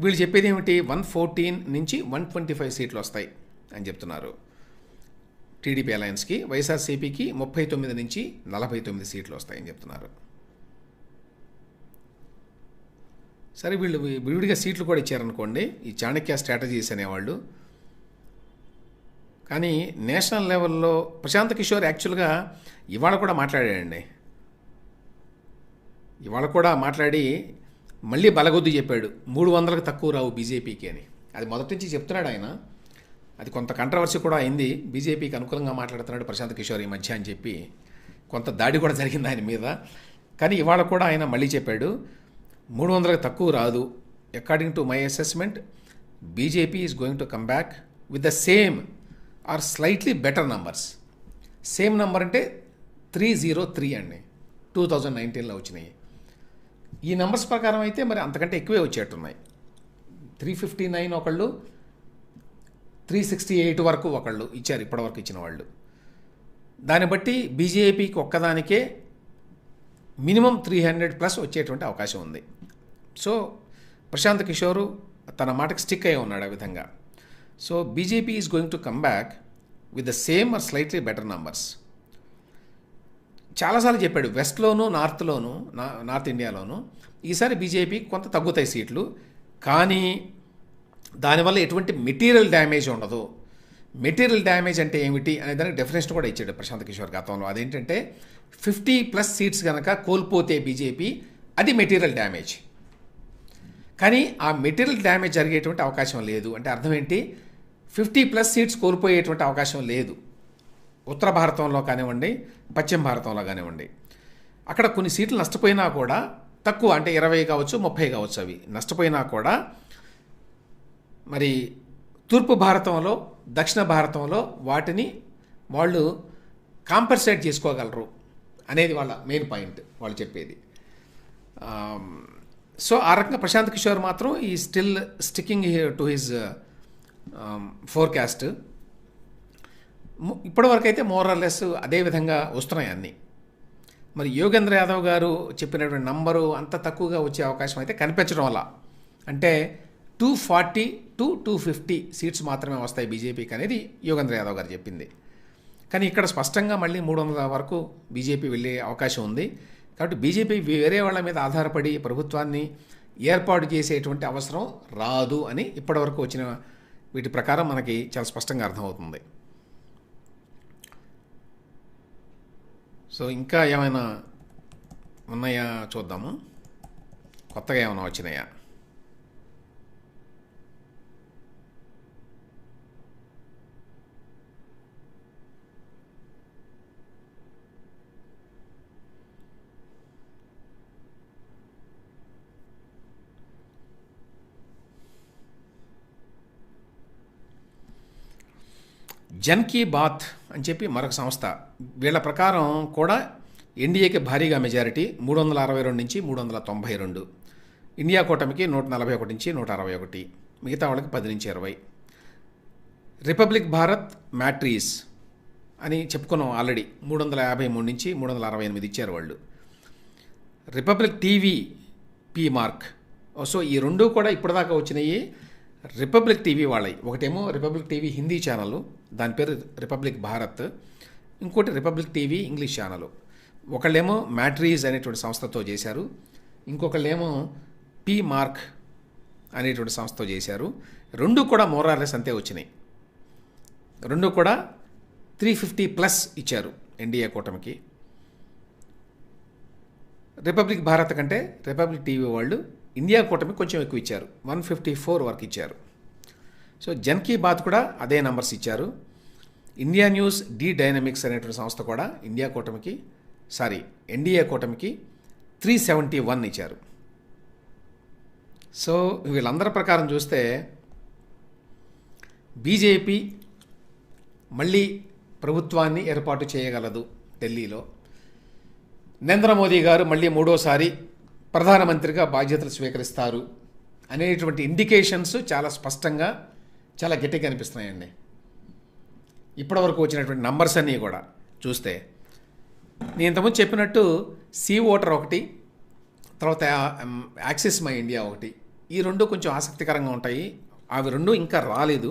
[SPEAKER 1] వీళ్ళు చెప్పేది ఏమిటి 114 నుంచి 125 సీట్లు వస్తాయి అని చెప్తున్నారు టీడీపీ అలయన్స్కి. వైఎస్ఆర్సీపీకి 39 నుంచి 49 సీట్లు వస్తాయని చెప్తున్నారు. సరే, వీళ్ళు విడివిడిగా సీట్లు కూడా ఇచ్చారనుకోండి ఈ చాణక్య స్ట్రాటజీస్ అనేవాళ్ళు. కానీ నేషనల్ లెవెల్లో ప్రశాంత్ కిషోర్ యాక్చువల్గా ఇవాళ కూడా మాట్లాడాడండి. ఇవాళ కూడా మాట్లాడి మళ్ళీ బలగొద్దు చెప్పాడు 300కు తక్కువ రావు బీజేపీకి అని. అది మొదటి నుంచి చెప్తున్నాడు ఆయన. అది కొంత కంట్రవర్సీ కూడా అయింది. బీజేపీకి అనుకూలంగా మాట్లాడుతున్నాడు ప్రశాంత్ కిషోర్ ఈ మధ్య అని చెప్పి కొంత దాడి కూడా జరిగింది ఆయన మీద. కానీ ఇవాళ కూడా ఆయన మళ్ళీ చెప్పాడు 300కు తక్కువ రాదు. According to my assessment BJP is going to come back with the same or slightly better numbers. Same number అంటే 303 అండి, 2019లో వచ్చినాయి. ఈ నంబర్స్ ప్రకారం అయితే మరి అంతకంటే ఎక్కువే వచ్చేట్టున్నాయి. 359 ఒకళ్ళు, 368 వరకు ఒకళ్ళు ఇచ్చారు ఇప్పటివరకు ఇచ్చిన వాళ్ళు. దాన్ని బట్టి బీజేపీకి ఒక్కదానికే మినిమం 300+ వచ్చేటువంటి అవకాశం ఉంది. సో ప్రశాంత్ కిషోర్ తన మాటకి స్టిక్ అయి ఉన్నాడు ఆ విధంగా. So BJP is going to come back with the same or slightly better numbers. చాలాసార్లు చెప్పాడు వెస్ట్లోను, నార్త్ ఇండియాలోను ఈసారి బీజేపీకి కొంత తగ్గుతాయి సీట్లు, కానీ దానివల్ల ఎటువంటి మెటీరియల్ డ్యామేజ్ ఉండదు. మెటీరియల్ డ్యామేజ్ అంటే ఏమిటి అనే దానికి డెఫినేషన్ కూడా ఇచ్చాడు ప్రశాంత్ కిషోర్ గతంలో. అదేంటంటే 50+ సీట్స్ కనుక కోల్పోతే బీజేపీ, అది మెటీరియల్ డ్యామేజ్. కానీ ఆ మెటీరియల్ డ్యామేజ్ జరిగేటువంటి అవకాశం లేదు. అంటే అర్థం ఏంటి, 50+ సీట్స్ కోల్పోయేటువంటి అవకాశం లేదు. ఉత్తర భారతంలో కానివ్వండి, పశ్చిమ భారతంలో కానివ్వండి, అక్కడ కొన్ని సీట్లు నష్టపోయినా కూడా తక్కువ, అంటే 20 కావచ్చు, 30 కావచ్చు, అవి నష్టపోయినా కూడా మరి తూర్పు భారతంలో, దక్షిణ భారతంలో వాటిని వాళ్ళు కాంపన్సేట్ చేసుకోగలరు అనేది వాళ్ళ మెయిన్ పాయింట్ వాళ్ళు చెప్పేది. సో ఆ రకంగా ప్రశాంత్ కిషోర్ మాత్రం ఈ still sticking to his forecast. ఇప్పటివరకు అయితే మోరల్లెస్ అదే విధంగా వస్తున్నాయి అన్నీ. మరి యోగేంద్ర యాదవ్ గారు చెప్పినటువంటి నంబరు అంత తక్కువగా వచ్చే అవకాశం అయితే కనిపించడం వల్ల, అంటే 240 to 250 సీట్స్ మాత్రమే వస్తాయి బీజేపీకి అనేది యోగేంద్ర యాదవ్ గారు చెప్పింది. కానీ ఇక్కడ స్పష్టంగా మళ్ళీ 300 వరకు బీజేపీ వెళ్ళే అవకాశం ఉంది. కాబట్టి బీజేపీ వేరే వాళ్ళ మీద ఆధారపడి ప్రభుత్వాన్ని ఏర్పాటు చేసేటువంటి అవసరం రాదు అని ఇప్పటివరకు వచ్చిన వీటి ప్రకారం మనకి చాలా స్పష్టంగా అర్థమవుతుంది. సో ఇంకా ఏమైనా ఉన్నాయా చూద్దాము, కొత్తగా ఏమైనా వచ్చినాయా. జన్ కీ బాత్ అని చెప్పి మరొక సంస్థ, వీళ్ళ ప్రకారం కూడా ఎన్డీఏకి భారీగా మెజారిటీ 362 నుంచి 392, ఇండియా కూటమికి 141 నుంచి 161, మిగతా వాళ్ళకి 10 నుంచి 20. రిపబ్లిక్ భారత్ మ్యాట్రీస్ అని చెప్పుకున్నాం ఆల్రెడీ, 353 నుంచి 368 ఇచ్చారు వాళ్ళు. Republic TV P mark. So ఈ రెండు కూడా ఇప్పటిదాకా వచ్చినాయి రిపబ్లిక్ టీవీ వాళ్ళవి. ఒకటేమో రిపబ్లిక్ టీవీ హిందీ ఛానల్, దాని పేరు రిపబ్లిక్ భారత్. ఇంకోటి రిపబ్లిక్ టీవీ ఇంగ్లీష్ ఛానల్. ఒకళ్ళేమో మ్యాట్రీజ్ అనేటువంటి సంస్థతో చేశారు, ఇంకొకళ్ళేమో పీ మార్క్ అనేటువంటి సంస్థతో చేశారు. రెండు కూడా మోరార్లెస్ అంతే వచ్చినాయి. రెండు కూడా 350+ ఇచ్చారు ఎన్డీఏ కూటమికి. రిపబ్లిక్ భారత్ కంటే రిపబ్లిక్ టీవీ వాళ్ళు ఇండియా కూటమి కొంచెం ఎక్కువ ఇచ్చారు, 154 వరకు ఇచ్చారు. సో జన్ కీ బాత్ కూడా అదే నంబర్స్ ఇచ్చారు. ఇండియా న్యూస్ డి డైనమిక్స్ అనేటువంటి సంస్థ కూడా ఎన్డీఏ కూటమికి 371 ఇచ్చారు. సో వీళ్ళందరి ప్రకారం చూస్తే బీజేపీ మళ్ళీ ప్రభుత్వాన్ని ఏర్పాటు చేయగలదు ఢిల్లీలో. నరేంద్ర మోదీ గారు మళ్ళీ మూడోసారి ప్రధానమంత్రిగా బాధ్యతలు స్వీకరిస్తారు అనేటువంటి ఇండికేషన్స్ చాలా స్పష్టంగా చాలా గట్టిగా కనిపిస్తున్నాయండి. ఇప్పటివరకు వచ్చినటువంటి నంబర్స్ అన్నీ కూడా చూస్తే, నేను ఇంతకుముందు చెప్పినట్టు సీ ఓటర్ ఒకటి, తర్వాత యాక్సెస్ మై ఇండియా ఒకటి, ఈ రెండు కొంచెం ఆసక్తికరంగా ఉంటాయి. అవి రెండు ఇంకా రాలేదు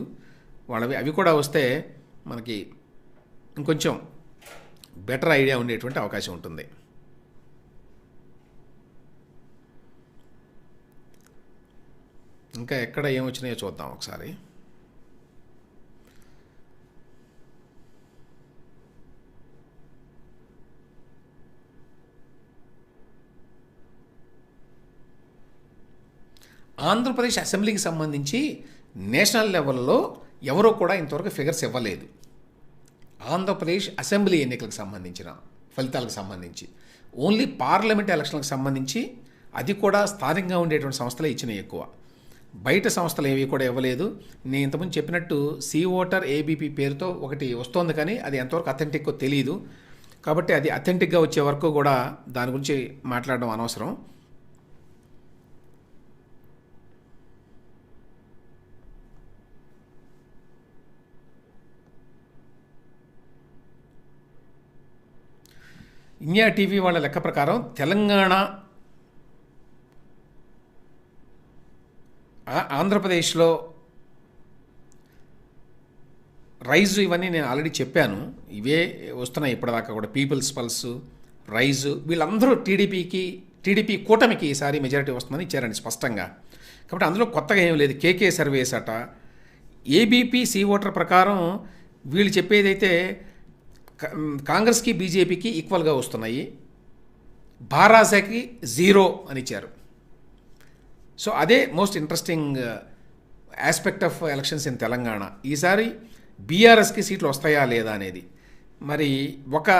[SPEAKER 1] వాళ్ళవి. అవి కూడా వస్తే మనకి ఇంకొంచెం బెటర్ ఐడియా ఉండేటువంటి అవకాశం ఉంటుంది. ఇంకా ఎక్కడ ఏమొచ్చినాయో చూద్దాం ఒకసారి. ఆంధ్రప్రదేశ్ అసెంబ్లీకి సంబంధించి నేషనల్ లెవెల్లో ఎవరో కూడా ఇంతవరకు ఫిగర్స్ ఇవ్వలేదు. ఆంధ్రప్రదేశ్ అసెంబ్లీ ఎన్నికలకు సంబంధించిన ఫలితాలకు సంబంధించి ఓన్లీ పార్లమెంట్ ఎలక్షన్లకు సంబంధించి అది కూడా స్థానికంగా ఉండేటువంటి సంస్థలే ఇచ్చినాయి ఎక్కువ. బయట సంస్థలు ఏవి కూడా ఇవ్వలేదు. నేను ఇంతకుముందు చెప్పినట్టు సీ ఓటర్ ఏబీపీ పేరుతో ఒకటి వస్తోంది, కానీ అది ఎంతవరకు అథెంటిక్కో తెలియదు. కాబట్టి అది అథెంటిక్గా వచ్చే వరకు కూడా దాని గురించి మాట్లాడడం అనవసరం. ఇండియా టీవీ వాళ్ళ లెక్క ప్రకారం తెలంగాణ, ఆంధ్రప్రదేశ్లో రైజు ఇవన్నీ నేను ఆల్రెడీ చెప్పాను, ఇవే వస్తున్నాయి ఇప్పటిదాకా కూడా. పీపుల్స్ పల్స్, రైజు, వీళ్ళందరూ టీడీపీ కూటమికి ఈసారి మెజారిటీ వస్తుందని ఇచ్చారండి స్పష్టంగా. కాబట్టి అందులో కొత్తగా ఏం లేదు. కేకే సర్వేస్ అట, ఏబీపీ సీ ఓటర్ ప్రకారం వీళ్ళు చెప్పేదైతే కాంగ్రెస్కి బీజేపీకి ఈక్వల్గా వస్తున్నాయి, భారాసకి 0 అని ఇచ్చారు. సో అదే most interesting aspect of elections in Telangana. ఈసారి బీఆర్ఎస్కి సీట్లు వస్తాయా లేదా అనేది. మరి ఒక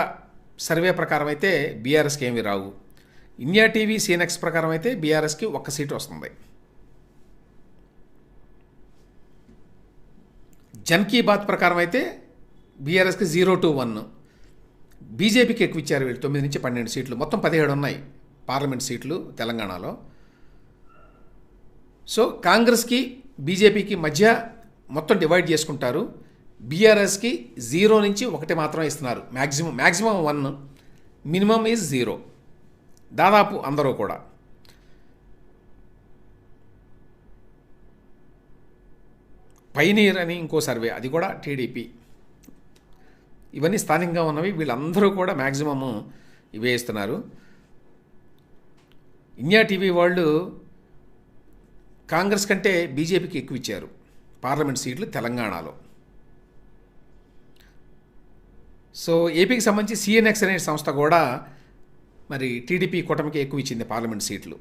[SPEAKER 1] సర్వే ప్రకారం అయితే బీఆర్ఎస్కి ఏమీ రావు. ఇండియా టీవీ సీనెక్స్ ప్రకారం అయితే బీఆర్ఎస్కి 1 సీటు వస్తుంది. జన్ కీ బాత్ ప్రకారం అయితే బీఆర్ఎస్కి 0 to 1, బీజేపీకి ఎక్కువ ఇచ్చారు వీళ్ళు, 9 నుంచి 12 సీట్లు, మొత్తం 17 ఉన్నాయి పార్లమెంట్ సీట్లు తెలంగాణలో. సో కాంగ్రెస్కి బీజేపీకి మధ్య మొత్తం డివైడ్ చేసుకుంటారు. బీఆర్ఎస్కి 0 నుంచి 1 మాత్రమే ఇస్తున్నారు, మ్యాక్సిమం 1, మినిమం ఈజ్ 0. దాదాపు అందరూ కూడా. పైనీర్ అని ఇంకో సర్వే, అది కూడా టీడీపీ. ఇవన్నీ స్థానికంగా ఉన్నవి. వీళ్ళందరూ కూడా మ్యాక్సిమము ఇవే ఇస్తున్నారు. ఇండియా టీవీ వాళ్ళు కాంగ్రెస్ కంటే బీజేపీకి ఎక్కువ ఇచ్చారు పార్లమెంట్ సీట్లు తెలంగాణలో. సో ఏపీకి సంబంధించి సిఎన్ఎక్స్ అనే సంస్థ కూడా మరి టీడీపీ కూటమికి ఎక్కువ ఇచ్చింది పార్లమెంట్ సీట్లు.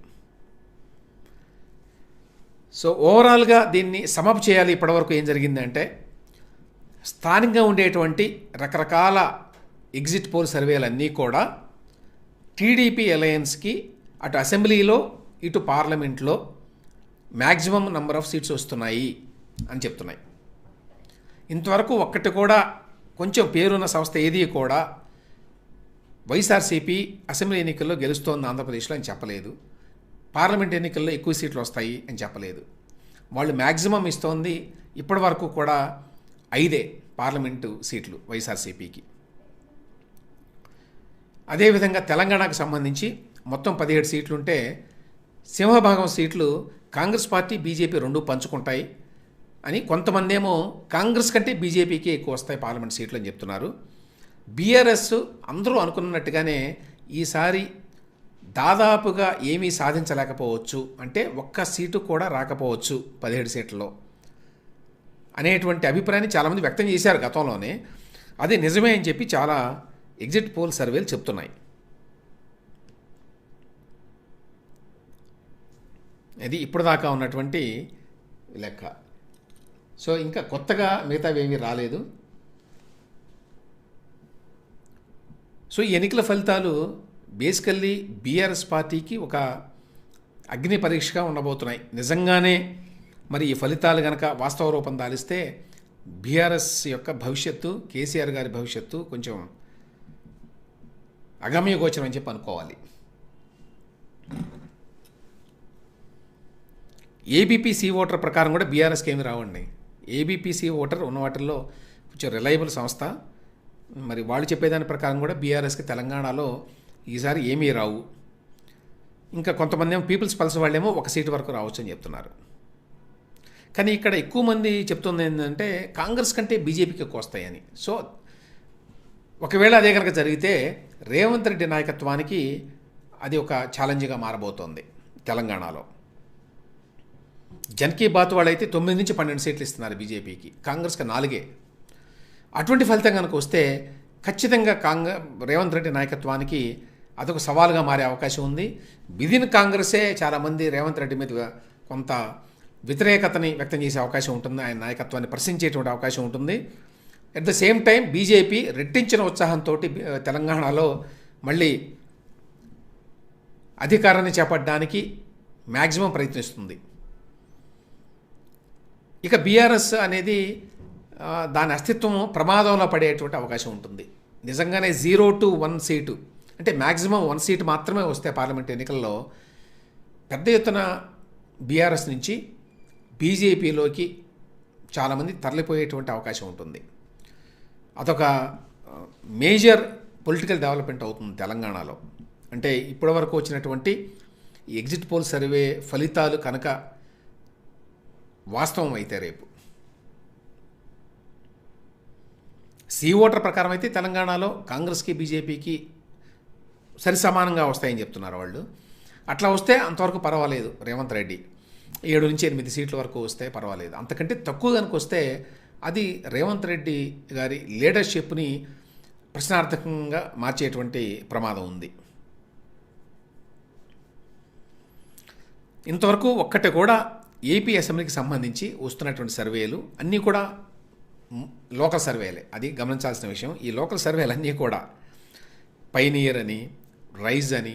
[SPEAKER 1] సో ఓవరాల్గా దీన్ని సమప్ చేయాలి. ఇప్పటివరకు ఏం జరిగిందంటే, స్థానికంగా ఉండేటువంటి రకరకాల ఎగ్జిట్ పోల్ సర్వేలన్నీ కూడా టీడీపీ అలయన్స్కి అటు అసెంబ్లీలో ఇటు పార్లమెంట్లో మ్యాక్సిమం నెంబర్ ఆఫ్ సీట్స్ వస్తున్నాయి అని చెప్తున్నాయి. ఇంతవరకు ఒక్కటి కూడా కొంచెం పేరున్న సంస్థ ఏది కూడా వైఎస్ఆర్సీపీ అసెంబ్లీ ఎన్నికల్లో గెలుస్తోంది ఆంధ్రప్రదేశ్లో అని చెప్పలేదు. పార్లమెంట్ ఎన్నికల్లో ఎక్కువ సీట్లు వస్తాయి అని చెప్పలేదు. వాళ్ళు మ్యాక్సిమం ఇస్తోంది ఇప్పటి వరకు కూడా 5 పార్లమెంటు సీట్లు వైఎస్ఆర్సీపీకి. అదేవిధంగా తెలంగాణకు సంబంధించి మొత్తం 17 సీట్లుంటే సింహభాగం సీట్లు కాంగ్రెస్ పార్టీ బీజేపీ రెండు పంచుకుంటాయి అని, కొంతమంది ఏమో కాంగ్రెస్ కంటే బీజేపీకి ఎక్కువ వస్తాయి పార్లమెంట్ సీట్లు అని చెప్తున్నారు. బీఆర్ఎస్ అందరూ అనుకున్నట్టుగానే ఈసారి దాదాపుగా ఏమీ సాధించలేకపోవచ్చు, అంటే ఒక్క సీటు కూడా రాకపోవచ్చు 17 సీట్లలో అనేటువంటి అభిప్రాయాన్ని చాలామంది వ్యక్తం చేశారు గతంలోనే. అది నిజమే అని చెప్పి చాలా ఎగ్జిట్ పోల్ సర్వేలు చెప్తున్నాయి. ఇది ఇప్పటిదాకా ఉన్నటువంటి లెక్క. సో ఇంకా కొత్తగా మిగతావి ఏమీ రాలేదు. సో ఈ ఎన్నికల ఫలితాలు బేసికల్లీ బీఆర్ఎస్ పార్టీకి ఒక అగ్ని పరీక్షగా ఉండబోతున్నాయి. నిజంగానే మరి ఈ ఫలితాలు కనుక వాస్తవ రూపం దాలిస్తే బీఆర్ఎస్ యొక్క భవిష్యత్తు, కేసీఆర్ గారి భవిష్యత్తు కొంచెం అగమ్యగోచరం అని చెప్పి అనుకోవాలి. ఏబీపీసీ ఓటర్ ప్రకారం కూడా బీఆర్ఎస్కి ఏమి రావండి. ఏబీపీసీ ఓటర్ ఉన్న వాటిల్లో కొంచెం రిలయబుల్ సంస్థ. మరి వాళ్ళు చెప్పేదాని ప్రకారం కూడా బీఆర్ఎస్కి తెలంగాణలో ఈసారి ఏమీ రావు. ఇంకా కొంతమంది ఏమో పీపుల్స్ పల్స్ వాళ్ళేమో 1 సీటు వరకు రావచ్చు అని చెప్తున్నారు. కానీ ఇక్కడ ఎక్కువ మంది చెప్తుంది ఏంటంటే కాంగ్రెస్ కంటే బీజేపీకి ఎక్కువ వస్తాయని. సో ఒకవేళ అదే కనుక జరిగితే రేవంత్ రెడ్డి నాయకత్వానికి అది ఒక ఛాలెంజ్గా మారబోతోంది తెలంగాణలో. జన్ కీ బాత్ వాళ్ళైతే 9 నుంచి 12 సీట్లు ఇస్తున్నారు బీజేపీకి, కాంగ్రెస్కి 4. అటువంటి ఫలితం కనుక వస్తే ఖచ్చితంగా రేవంత్ రెడ్డి నాయకత్వానికి అదొక సవాలుగా మారే అవకాశం ఉంది. విదిన్ కాంగ్రెసే చాలామంది రేవంత్ రెడ్డి మీద కొంత వ్యతిరేకతని వ్యక్తం చేసే అవకాశం ఉంటుంది, ఆయన నాయకత్వాన్ని ప్రశ్నించేటువంటి అవకాశం ఉంటుంది. At the same time BJP రెట్టించిన ఉత్సాహంతో తెలంగాణలో మళ్ళీ అధికారాన్ని చేపట్టడానికి మ్యాక్సిమం ప్రయత్నిస్తుంది. ఇక బీఆర్ఎస్ అనేది దాని అస్తిత్వం ప్రమాదంలో పడేటువంటి అవకాశం ఉంటుంది. నిజంగానే 0 to 1 సీటు అంటే మ్యాక్సిమం 1 సీటు మాత్రమే వస్తే పార్లమెంట్ ఎన్నికల్లో పెద్ద ఎత్తున బీఆర్ఎస్ నుంచి బీజేపీలోకి చాలామంది తరలిపోయేటువంటి అవకాశం ఉంటుంది. అదొక మేజర్ పొలిటికల్ డెవలప్మెంట్ అవుతుంది తెలంగాణలో. అంటే ఇప్పటివరకు వచ్చినటువంటి ఈ ఎగ్జిట్ పోల్ సర్వే ఫలితాలు కనుక వాస్తవం అయితే రేపు సి ఓటర్ ప్రకారం అయితే తెలంగాణలో కాంగ్రెస్కి బీజేపీకి సరి సమానంగా వస్తాయని చెప్తున్నారు వాళ్ళు. అట్లా వస్తే అంతవరకు పర్వాలేదు. రేవంత్ రెడ్డి 7 నుంచి 8 సీట్ల వరకు వస్తే పర్వాలేదు. అంతకంటే తక్కువ కనుక వస్తే అది రేవంత్ రెడ్డి గారి లీడర్షిప్ని ప్రశ్నార్థకంగా మార్చేటువంటి ప్రమాదం ఉంది. ఇంతవరకు ఒక్కటి కూడా ఏపీ అసెంబ్లీకి సంబంధించి వస్తున్నటువంటి సర్వేలు అన్నీ కూడా లోకల్ సర్వేలే, అది గమనించాల్సిన విషయం. ఈ లోకల్ సర్వేలు అన్నీ కూడా పైనియర్ అని, రైజ్ అని,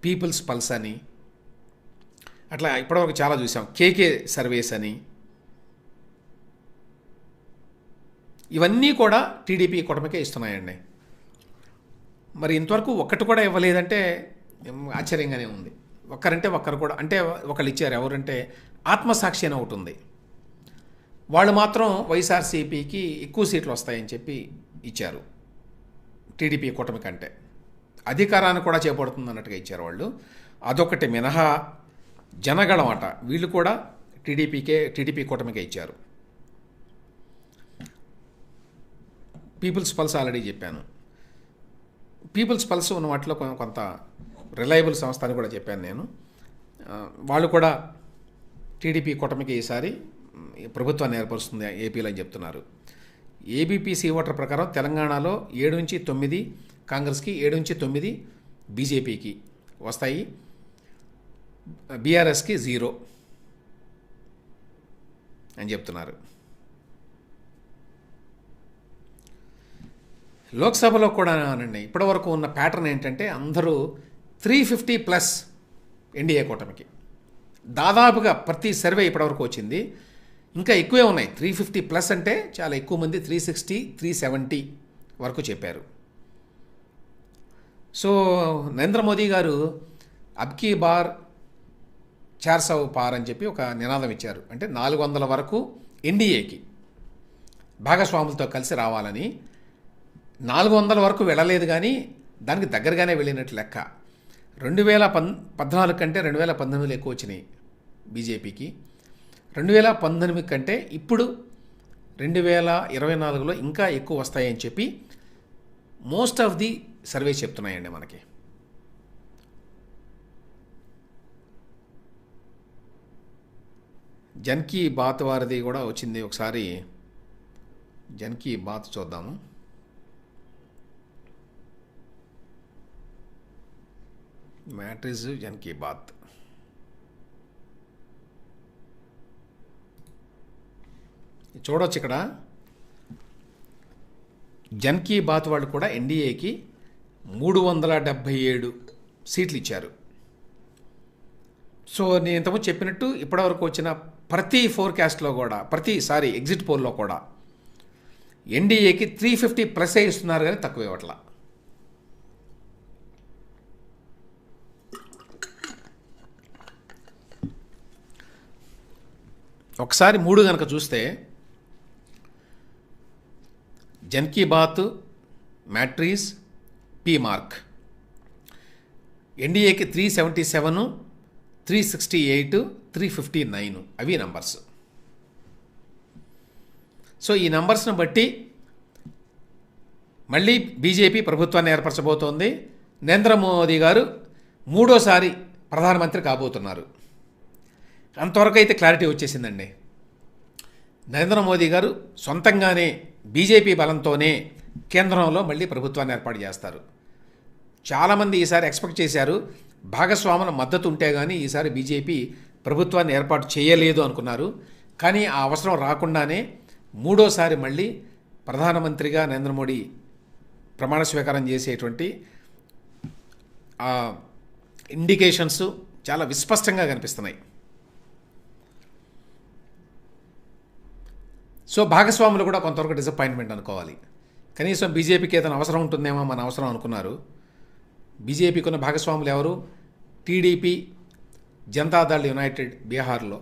[SPEAKER 1] పీపుల్స్ పల్స్ అని, అట్లా ఇప్పటివరకు చాలా చూసాం, కేకే సర్వేస్ అని, ఇవన్నీ కూడా టీడీపీ కూటమికే ఇస్తున్నాయండి. మరి ఇంతవరకు ఒక్కటి కూడా ఇవ్వలేదంటే ఆశ్చర్యంగానే ఉంది. ఒక్కరంటే ఒక్కరు కూడా, అంటే ఒకళ్ళు ఇచ్చారు. ఎవరంటే ఆత్మసాక్షి అని ఒకటి ఉంది, వాళ్ళు మాత్రం వైఎస్ఆర్సీపీకి ఎక్కువ సీట్లు వస్తాయని చెప్పి ఇచ్చారు. టీడీపీ కూటమి కంటే అధికారాన్ని కూడా చేపడుతుంది అన్నట్టుగా ఇచ్చారు వాళ్ళు. అదొకటి మినహా జనగణం అట వీళ్ళు కూడా టీడీపీ కూటమికే ఇచ్చారు. పీపుల్స్ పల్స్ ఆల్రెడీ చెప్పాను. పీపుల్స్ పల్స్ ఉన్న వాటిలో కొంత రిలయబుల్ సంస్థ అని కూడా చెప్పాను నేను. వాళ్ళు కూడా టీడీపీ కూటమికి ఈసారి ప్రభుత్వాన్ని ఏర్పరుస్తుంది ఏపీలో అని చెప్తున్నారు. ఏబీపీసీ ఓటర్ ప్రకారం తెలంగాణలో 7-9 కాంగ్రెస్కి, 7-9 బీజేపీకి వస్తాయి, బీఆర్ఎస్కి 0 అని చెప్తున్నారు. లోక్సభలో కూడా అనండి ఇప్పటివరకు ఉన్న ప్యాటర్న్ ఏంటంటే అందరూ 350+ ఎన్డీఏ కూటమికి. దాదాపుగా ప్రతి సర్వే ఇప్పటివరకు వచ్చింది. ఇంకా ఎక్కువే ఉన్నాయి. 350+ అంటే చాలా ఎక్కువ మంది 360, 370 వరకు చెప్పారు. సో నరేంద్ర మోదీ గారు అబ్కీ బార్ 400 పార్ అని చెప్పి ఒక నినాదం ఇచ్చారు. అంటే 400 వరకు ఎన్డీఏకి భాగస్వాములతో కలిసి రావాలని. 400 వరకు వెళ్ళలేదు, కానీ దానికి దగ్గరగానే వెళ్ళినట్లు లెక్క. 2014 కంటే 2018 ఎక్కువ వచ్చినాయి బీజేపీకి. 2019 కంటే ఇప్పుడు 2024లో ఇంకా ఎక్కువ వస్తాయని చెప్పి మోస్ట్ ఆఫ్ ది సర్వే చెప్తున్నాయండి మనకి. జన్ కీ బాత్ వారిది కూడా వచ్చింది. ఒకసారి జన్ కీ బాత్ చూద్దాము. మ్యాట్రిజ్ జన్ కీ బాత్. చూడవచ్చు ఇక్కడ జన్ కీ బాత్ వాళ్ళు కూడా ఎన్డీఏకి 377 సీట్లు ఇచ్చారు. సో నేను ఇంతకుముందు చెప్పినట్టు ఇప్పటివరకు వచ్చిన ప్రతి ఫోర్కాస్ట్లో కూడా, ప్రతిసారి ఎగ్జిట్ పోల్లో కూడా ఎన్డీఏకి 350+ ఇస్తున్నారు, కానీ తక్కువ ఇవ్వట్లా. ఒకసారి 3 కనుక చూస్తే జన్ కీ బాత్, మ్యాట్రీస్, పీ మార్క్ ఎన్డీఏకి 377, 368, 359 అవి నంబర్స్. సో ఈ నంబర్స్ను బట్టి మళ్ళీ బీజేపీ ప్రభుత్వాన్ని ఏర్పరచబోతోంది. నరేంద్ర మోదీ గారు 3వ ప్రధానమంత్రి కాబోతున్నారు. అంతవరకు అయితే క్లారిటీ వచ్చేసిందండి. నరేంద్ర మోదీ గారు సొంతంగానే బీజేపీ బలంతోనే కేంద్రంలో మళ్ళీ ప్రభుత్వాన్ని ఏర్పాటు చేస్తారు. చాలామంది ఈసారి ఎక్స్పెక్ట్ చేశారు భాగస్వాముల మద్దతు ఉంటే కానీ ఈసారి బీజేపీ ప్రభుత్వాన్ని ఏర్పాటు చేయలేదు అనుకున్నారు. కానీ ఆ అవసరం రాకుండానే 3వ మళ్ళీ ప్రధానమంత్రిగా నరేంద్ర మోడీ ప్రమాణ స్వీకారం చేసేటువంటి ఇండికేషన్స్ చాలా విస్పష్టంగా కనిపిస్తున్నాయి. సో భాగస్వాములు కూడా కొంతవరకు డిసప్పాయింట్మెంట్ అనుకోవాలి. కనీసం బీజేపీకి ఏదైనా అవసరం ఉంటుందేమో మన అవసరం అనుకున్నారు. బీజేపీకి ఉన్న భాగస్వాములు ఎవరు? టీడీపీ, జనతాదళ్ యునైటెడ్ బీహార్లో,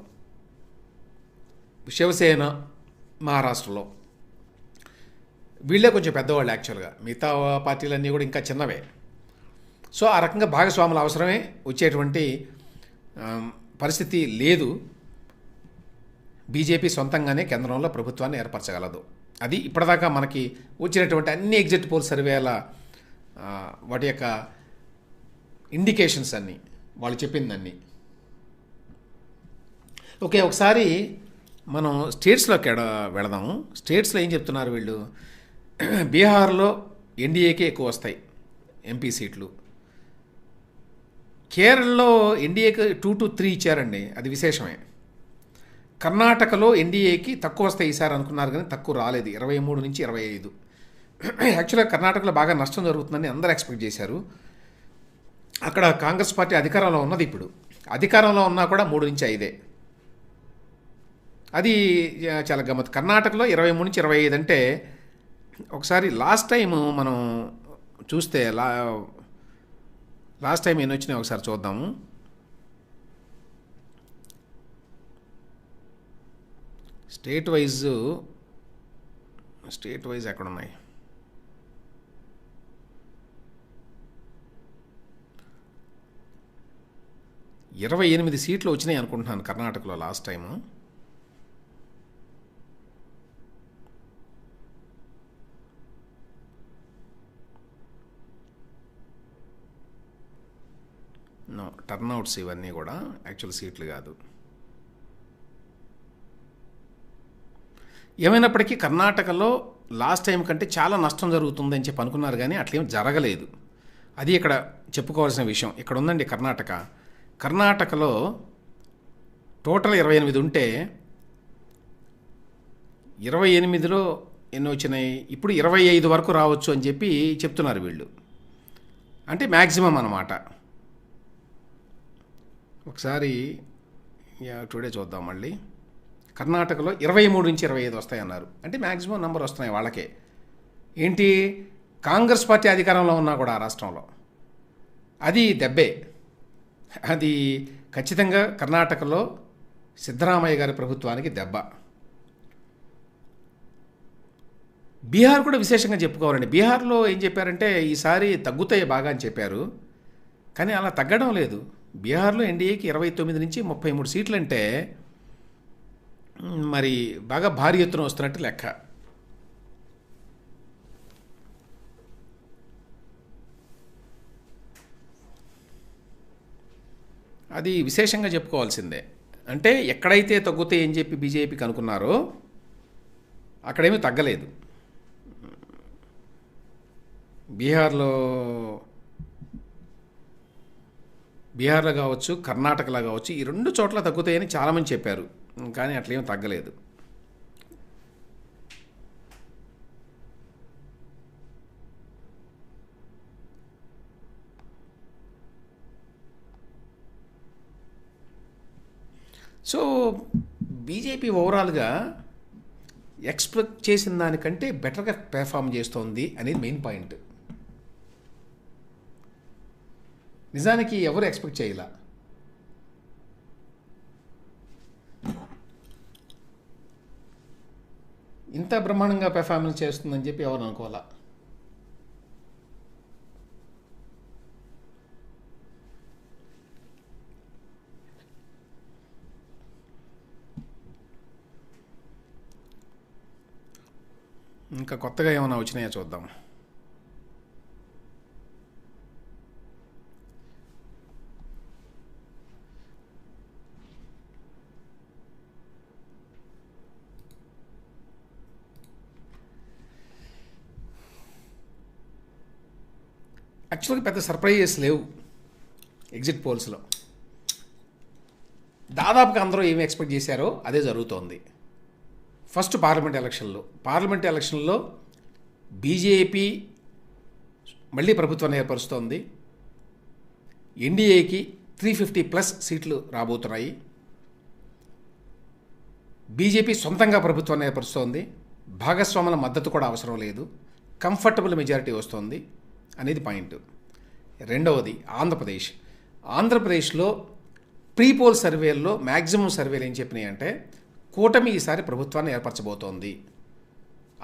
[SPEAKER 1] శివసేన మహారాష్ట్రలో. వీళ్ళే కొంచెం పెద్దవాళ్ళు యాక్చువల్గా. మిగతా పార్టీలన్నీ కూడా ఇంకా చిన్నవే. సో ఆ రకంగా భాగస్వాముల అవసరమే వచ్చేటువంటి పరిస్థితి లేదు. బీజేపీ సొంతంగానే కేంద్రంలో ప్రభుత్వాన్ని ఏర్పరచగలదు. అది ఇప్పటిదాకా మనకి వచ్చినటువంటి అన్ని ఎగ్జిట్ పోల్ సర్వేల వాటి యొక్క ఇండికేషన్స్ అన్నీ, వాళ్ళు చెప్పిందన్నీ. ఓకే, ఒకసారి మనం స్టేట్స్లోకి వెళదాము. స్టేట్స్లో ఏం చెప్తున్నారు వీళ్ళు? బీహార్లో ఎన్డీఏకే ఎక్కువ వస్తాయి ఎంపీ సీట్లు. కేరళలో ఎన్డీఏకి 2 to 3 ఇచ్చారండి, అది విశేషమే. కర్ణాటకలో ఎన్డీఏకి తక్కువ వస్తాయి ఈసారి అనుకున్నారు, కానీ తక్కువ రాలేదు, 23 నుంచి 25. యాక్చువల్గా కర్ణాటకలో బాగా నష్టం జరుగుతుందని అందరూ ఎక్స్పెక్ట్ చేశారు. అక్కడ కాంగ్రెస్ పార్టీ అధికారంలో ఉన్నది. ఇప్పుడు అధికారంలో ఉన్నా కూడా 3 నుంచి 5. అది చాలా గమ్మత్. కర్ణాటకలో 23 నుంచి 25 అంటే ఒకసారి లాస్ట్ టైం మనం చూస్తే లాస్ట్ టైం ఎన్ని వచ్చినాయి ఒకసారి చూద్దాము. స్టేట్ వైజ్ ఎక్కడున్నాయి? ఇరవై 28 సీట్లు వచ్చినాయి అనుకుంటున్నాను కర్ణాటకలో లాస్ట్ టైము. టర్న్అవుట్స్ ఇవన్నీ కూడా యాక్చువల్ సీట్లు కాదు. ఏమైనప్పటికీ కర్ణాటకలో లాస్ట్ టైం కంటే చాలా నష్టం జరుగుతుందని చెప్పి అనుకున్నారు, కానీ అట్లేం జరగలేదు. అది ఇక్కడ చెప్పుకోవాల్సిన విషయం. ఇక్కడ ఉందండి కర్ణాటకలో టోటల్ 28 ఉంటే 28లో ఎన్ని వచ్చినాయి, ఇప్పుడు 25 వరకు రావచ్చు అని చెప్పి చెప్తున్నారు వీళ్ళు. అంటే మ్యాక్సిమం అన్నమాట. ఒకసారి టుడే చూద్దాం మళ్ళీ. కర్ణాటకలో 23 నుంచి 25 వస్తాయన్నారు. అంటే మ్యాక్సిమం నెంబర్ వస్తున్నాయి వాళ్ళకే. ఏంటి, కాంగ్రెస్ పార్టీ అధికారంలో ఉన్నా కూడా ఆ రాష్ట్రంలో అది దెబ్బే. అది ఖచ్చితంగా కర్ణాటకలో సిద్ధరామయ్య గారి ప్రభుత్వానికి దెబ్బ. బీహార్ కూడా విశేషంగా చెప్పుకోవాలండి. బీహార్లో ఏం చెప్పారంటే ఈసారి తగ్గుతాయి బాగా అని చెప్పారు, కానీ అలా తగ్గడం లేదు. బీహార్లో ఎన్డీఏకి 29 నుంచి 33 సీట్లు అంటే మరి బాగా భారీ ఎత్తున వస్తున్నట్టు లెక్క. అది విశేషంగా చెప్పుకోవాల్సిందే. అంటే ఎక్కడైతే తగ్గుతాయి అని చెప్పి బీజేపీకి అనుకున్నారో అక్కడేమీ తగ్గలేదు. బీహార్లో కావచ్చు, కర్ణాటకలో కావచ్చు, ఈ 2 చోట్ల తగ్గుతాయని చాలామంది చెప్పారు, కానీ అట్లేమీ తగ్గలేదు. సో బీజేపీ ఓవరాల్గా ఎక్స్పెక్ట్ చేసిన దానికంటే బెటర్గా పెర్ఫామ్ చేస్తోంది అనేది మెయిన్ పాయింట్. నిజానికి ఎవరు ఎక్స్పెక్ట్ చేయలే. ఇంత బ్రహ్మాండంగా పెర్ఫార్మెన్స్ చేస్తుందని చెప్పి ఎవరు అనుకోవాలా. ఇంకా కొత్తగా ఏమైనా వచ్చినాయో చూద్దాం. యాక్చువల్గా పెద్ద సర్ప్రైజెస్ లేవు ఎగ్జిట్ పోల్స్లో. దాదాపుగా అందరూ ఏమి ఎక్స్పెక్ట్ చేశారో అదే జరుగుతోంది. ఫస్ట్ పార్లమెంట్ ఎలక్షన్లో బీజేపీ మళ్ళీ ప్రభుత్వాన్ని ఏర్పరుస్తోంది. ఎన్డీఏకి 350+ సీట్లు రాబోతున్నాయి. బీజేపీ సొంతంగా ప్రభుత్వాన్ని ఏర్పరుస్తోంది. భాగస్వాముల మద్దతు కూడా అవసరం లేదు, కంఫర్టబుల్ మెజారిటీ వస్తుంది అనేది పాయింట్. రెండవది ఆంధ్రప్రదేశ్లో ప్రీపోల్ సర్వేల్లో మ్యాక్సిమం సర్వేలు ఏం చెప్పినాయి అంటే కూటమి ఈసారి ప్రభుత్వాన్ని ఏర్పరచబోతోంది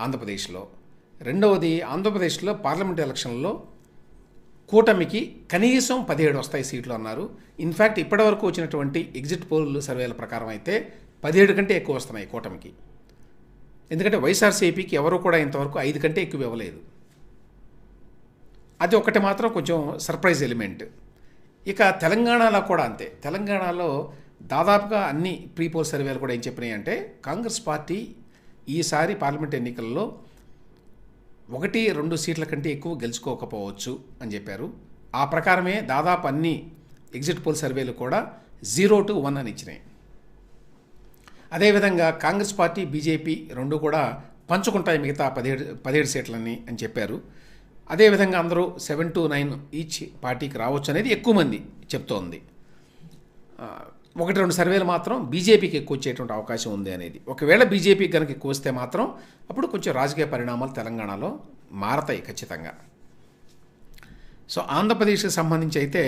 [SPEAKER 1] ఆంధ్రప్రదేశ్లో. రెండవది, ఆంధ్రప్రదేశ్లో పార్లమెంట్ ఎలక్షన్లో కూటమికి కనీసం 17 వస్తాయి సీట్లు అన్నారు. ఇన్ఫ్యాక్ట్ ఇప్పటివరకు వచ్చినటువంటి ఎగ్జిట్ పోల్ సర్వేల ప్రకారం అయితే 17 కంటే ఎక్కువ వస్తున్నాయి కూటమికి. ఎందుకంటే వైఎస్ఆర్సీపీకి ఎవరు కూడా ఇంతవరకు 5 కంటే ఎక్కువ ఇవ్వలేదు. అది ఒకటి మాత్రం కొంచెం సర్ప్రైజ్ ఎలిమెంట్. ఇక తెలంగాణలో కూడా అంతే. తెలంగాణలో దాదాపుగా అన్ని ప్రీపోల్ సర్వేలు కూడా ఏం చెప్పినాయి అంటే కాంగ్రెస్ పార్టీ ఈసారి పార్లమెంట్ ఎన్నికల్లో 1-2 సీట్ల కంటే ఎక్కువ గెలుచుకోకపోవచ్చు అని చెప్పారు. ఆ ప్రకారమే దాదాపు అన్ని ఎగ్జిట్ పోల్ సర్వేలు కూడా 0-1 అని ఇచ్చినాయి. అదేవిధంగా కాంగ్రెస్ పార్టీ బీజేపీ 2 కూడా పంచుకుంటాయి మిగతా 17 సీట్లని అని చెప్పారు. అదేవిధంగా అందరూ 7-9 ఈచ్ పార్టీకి రావచ్చు అనేది ఎక్కువ మంది చెప్తోంది. 1-2 సర్వేలు మాత్రం బీజేపీకి ఎక్కువ వచ్చేటువంటి అవకాశం ఉంది అనేది. ఒకవేళ బీజేపీకి కనుక ఎక్కువ వస్తే మాత్రం అప్పుడు కొంచెం రాజకీయ పరిణామాలు తెలంగాణలో మారతాయి ఖచ్చితంగా. సో ఆంధ్రప్రదేశ్కి సంబంధించి అయితే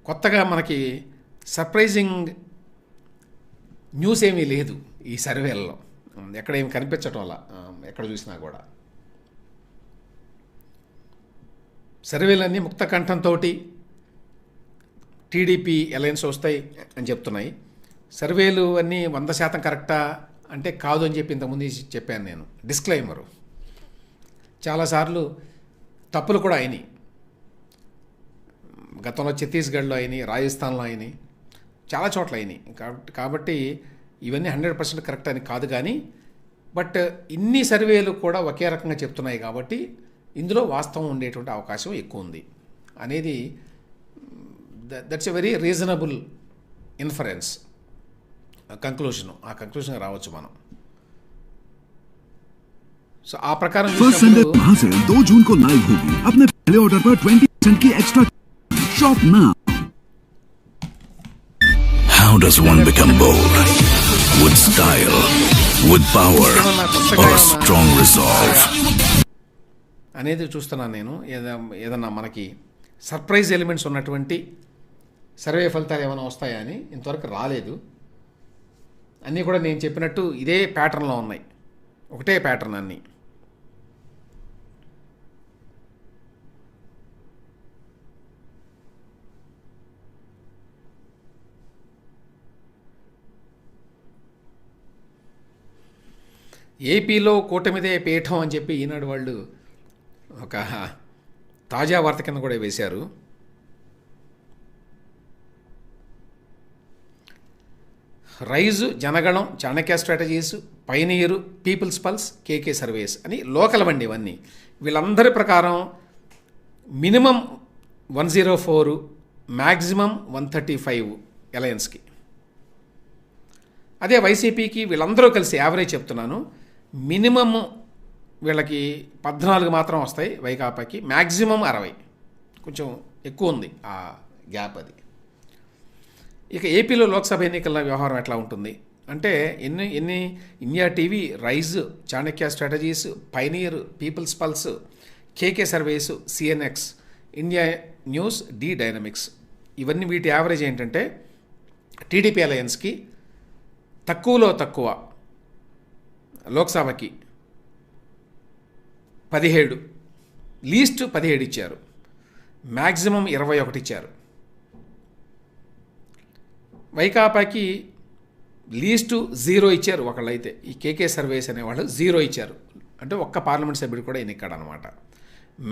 [SPEAKER 1] కొత్తగా మనకి సర్ప్రైజింగ్ న్యూస్ ఏమీ లేదు ఈ సర్వేలలో. ఎక్కడ ఏమి కనిపించటం వల్ల ఎక్కడ చూసినా కూడా సర్వేలన్నీ ముక్త కంఠంతో టీడీపీ అలయన్స్ వస్తాయి అని చెప్తున్నాయి. సర్వేలు అన్నీ 100% కరెక్టా అంటే కాదు అని చెప్పి ఇంతకుముందు చెప్పాను నేను. డిస్క్లైమరు చాలాసార్లు తప్పులు కూడా అయినాయి. గతంలో ఛత్తీస్గఢ్లో అయినాయి, రాజస్థాన్లో అయినాయి, చాలా చోట్ల అయినాయి. కాబట్టి ఇవన్నీ 100% కరెక్ట్ అని కాదు, కానీ బట్ ఇన్ని సర్వేలు కూడా ఒకే రకంగా చెప్తున్నాయి కాబట్టి ఇందులో వాస్తవం ఉండేటువంటి అవకాశం ఎక్కువ ఉంది అనేది that's a very reasonable inference, conclusion. ఆ కంక్లూషన్ రావచ్చు మనం. సో ఆ ప్రకారం
[SPEAKER 2] फर्स्ट संडे महासेल 2 जून को लाइव होगी. अपने पहले ऑर्डर पर 20% की extra shop now. How does one become bold? With style, with power, or a strong resolve?
[SPEAKER 1] అనేది చూస్తున్నాను నేను. ఏదన్నా మనకి సర్ప్రైజ్ ఎలిమెంట్స్ ఉన్నటువంటి సర్వే ఫలితాలు ఏమైనా వస్తాయా అని ఇంతవరకు రాలేదు. అన్నీ కూడా నేను చెప్పినట్టు ఇదే ప్యాటర్న్లో ఉన్నాయి, ఒకటే ప్యాటర్న్ అన్నీ. ఏపీలో కూటమిదే పీఠం అని చెప్పి ఈనాడు వాళ్ళు ఒక తాజా వార్త కింద కూడా వేశారు. Rise, Janaganam, Chanakya strategies, pioneer, people's pulse, KK surveys అని లోకల్ వండి ఇవన్నీ. వీళ్ళందరి ప్రకారం మినిమం 104, మ్యాక్సిమం 135 అలయన్స్కి. అదే వైసీపీకి వీళ్ళందరూ కలిసి యావరేజ్ చెప్తున్నాను, మినిమమ్ వీళ్ళకి 14 మాత్రం వస్తాయి, వైకాపాకి మ్యాక్సిమం 60, కొంచెం ఎక్కువ ఉంది ఆ గ్యాప్ అది. ఇక ఏపీలో లోక్సభ ఎన్నికల వ్యవహారం ఎట్లా ఉంటుంది అంటే India TV, Rise, Chanakya strategies, pioneer, people's pulse, KK surveys, CNX, India news, D dynamics, ఇవన్నీ వీటి యావరేజ్ ఏంటంటే టీడీపీ అలయన్స్కి తక్కువలో తక్కువ లోక్సభకి 17, లీస్ట్ 17 ఇచ్చారు, మ్యాక్సిమం 21 ఇచ్చారు. వైకాపాకి లీస్టు 0 ఇచ్చారు ఒకళ్ళు, అయితే ఈ కేకే సర్వేస్ అనేవాళ్ళు 0 ఇచ్చారు, అంటే ఒక్క పార్లమెంట్ సభ్యుడు కూడా ఎన్నికాడు అనమాట.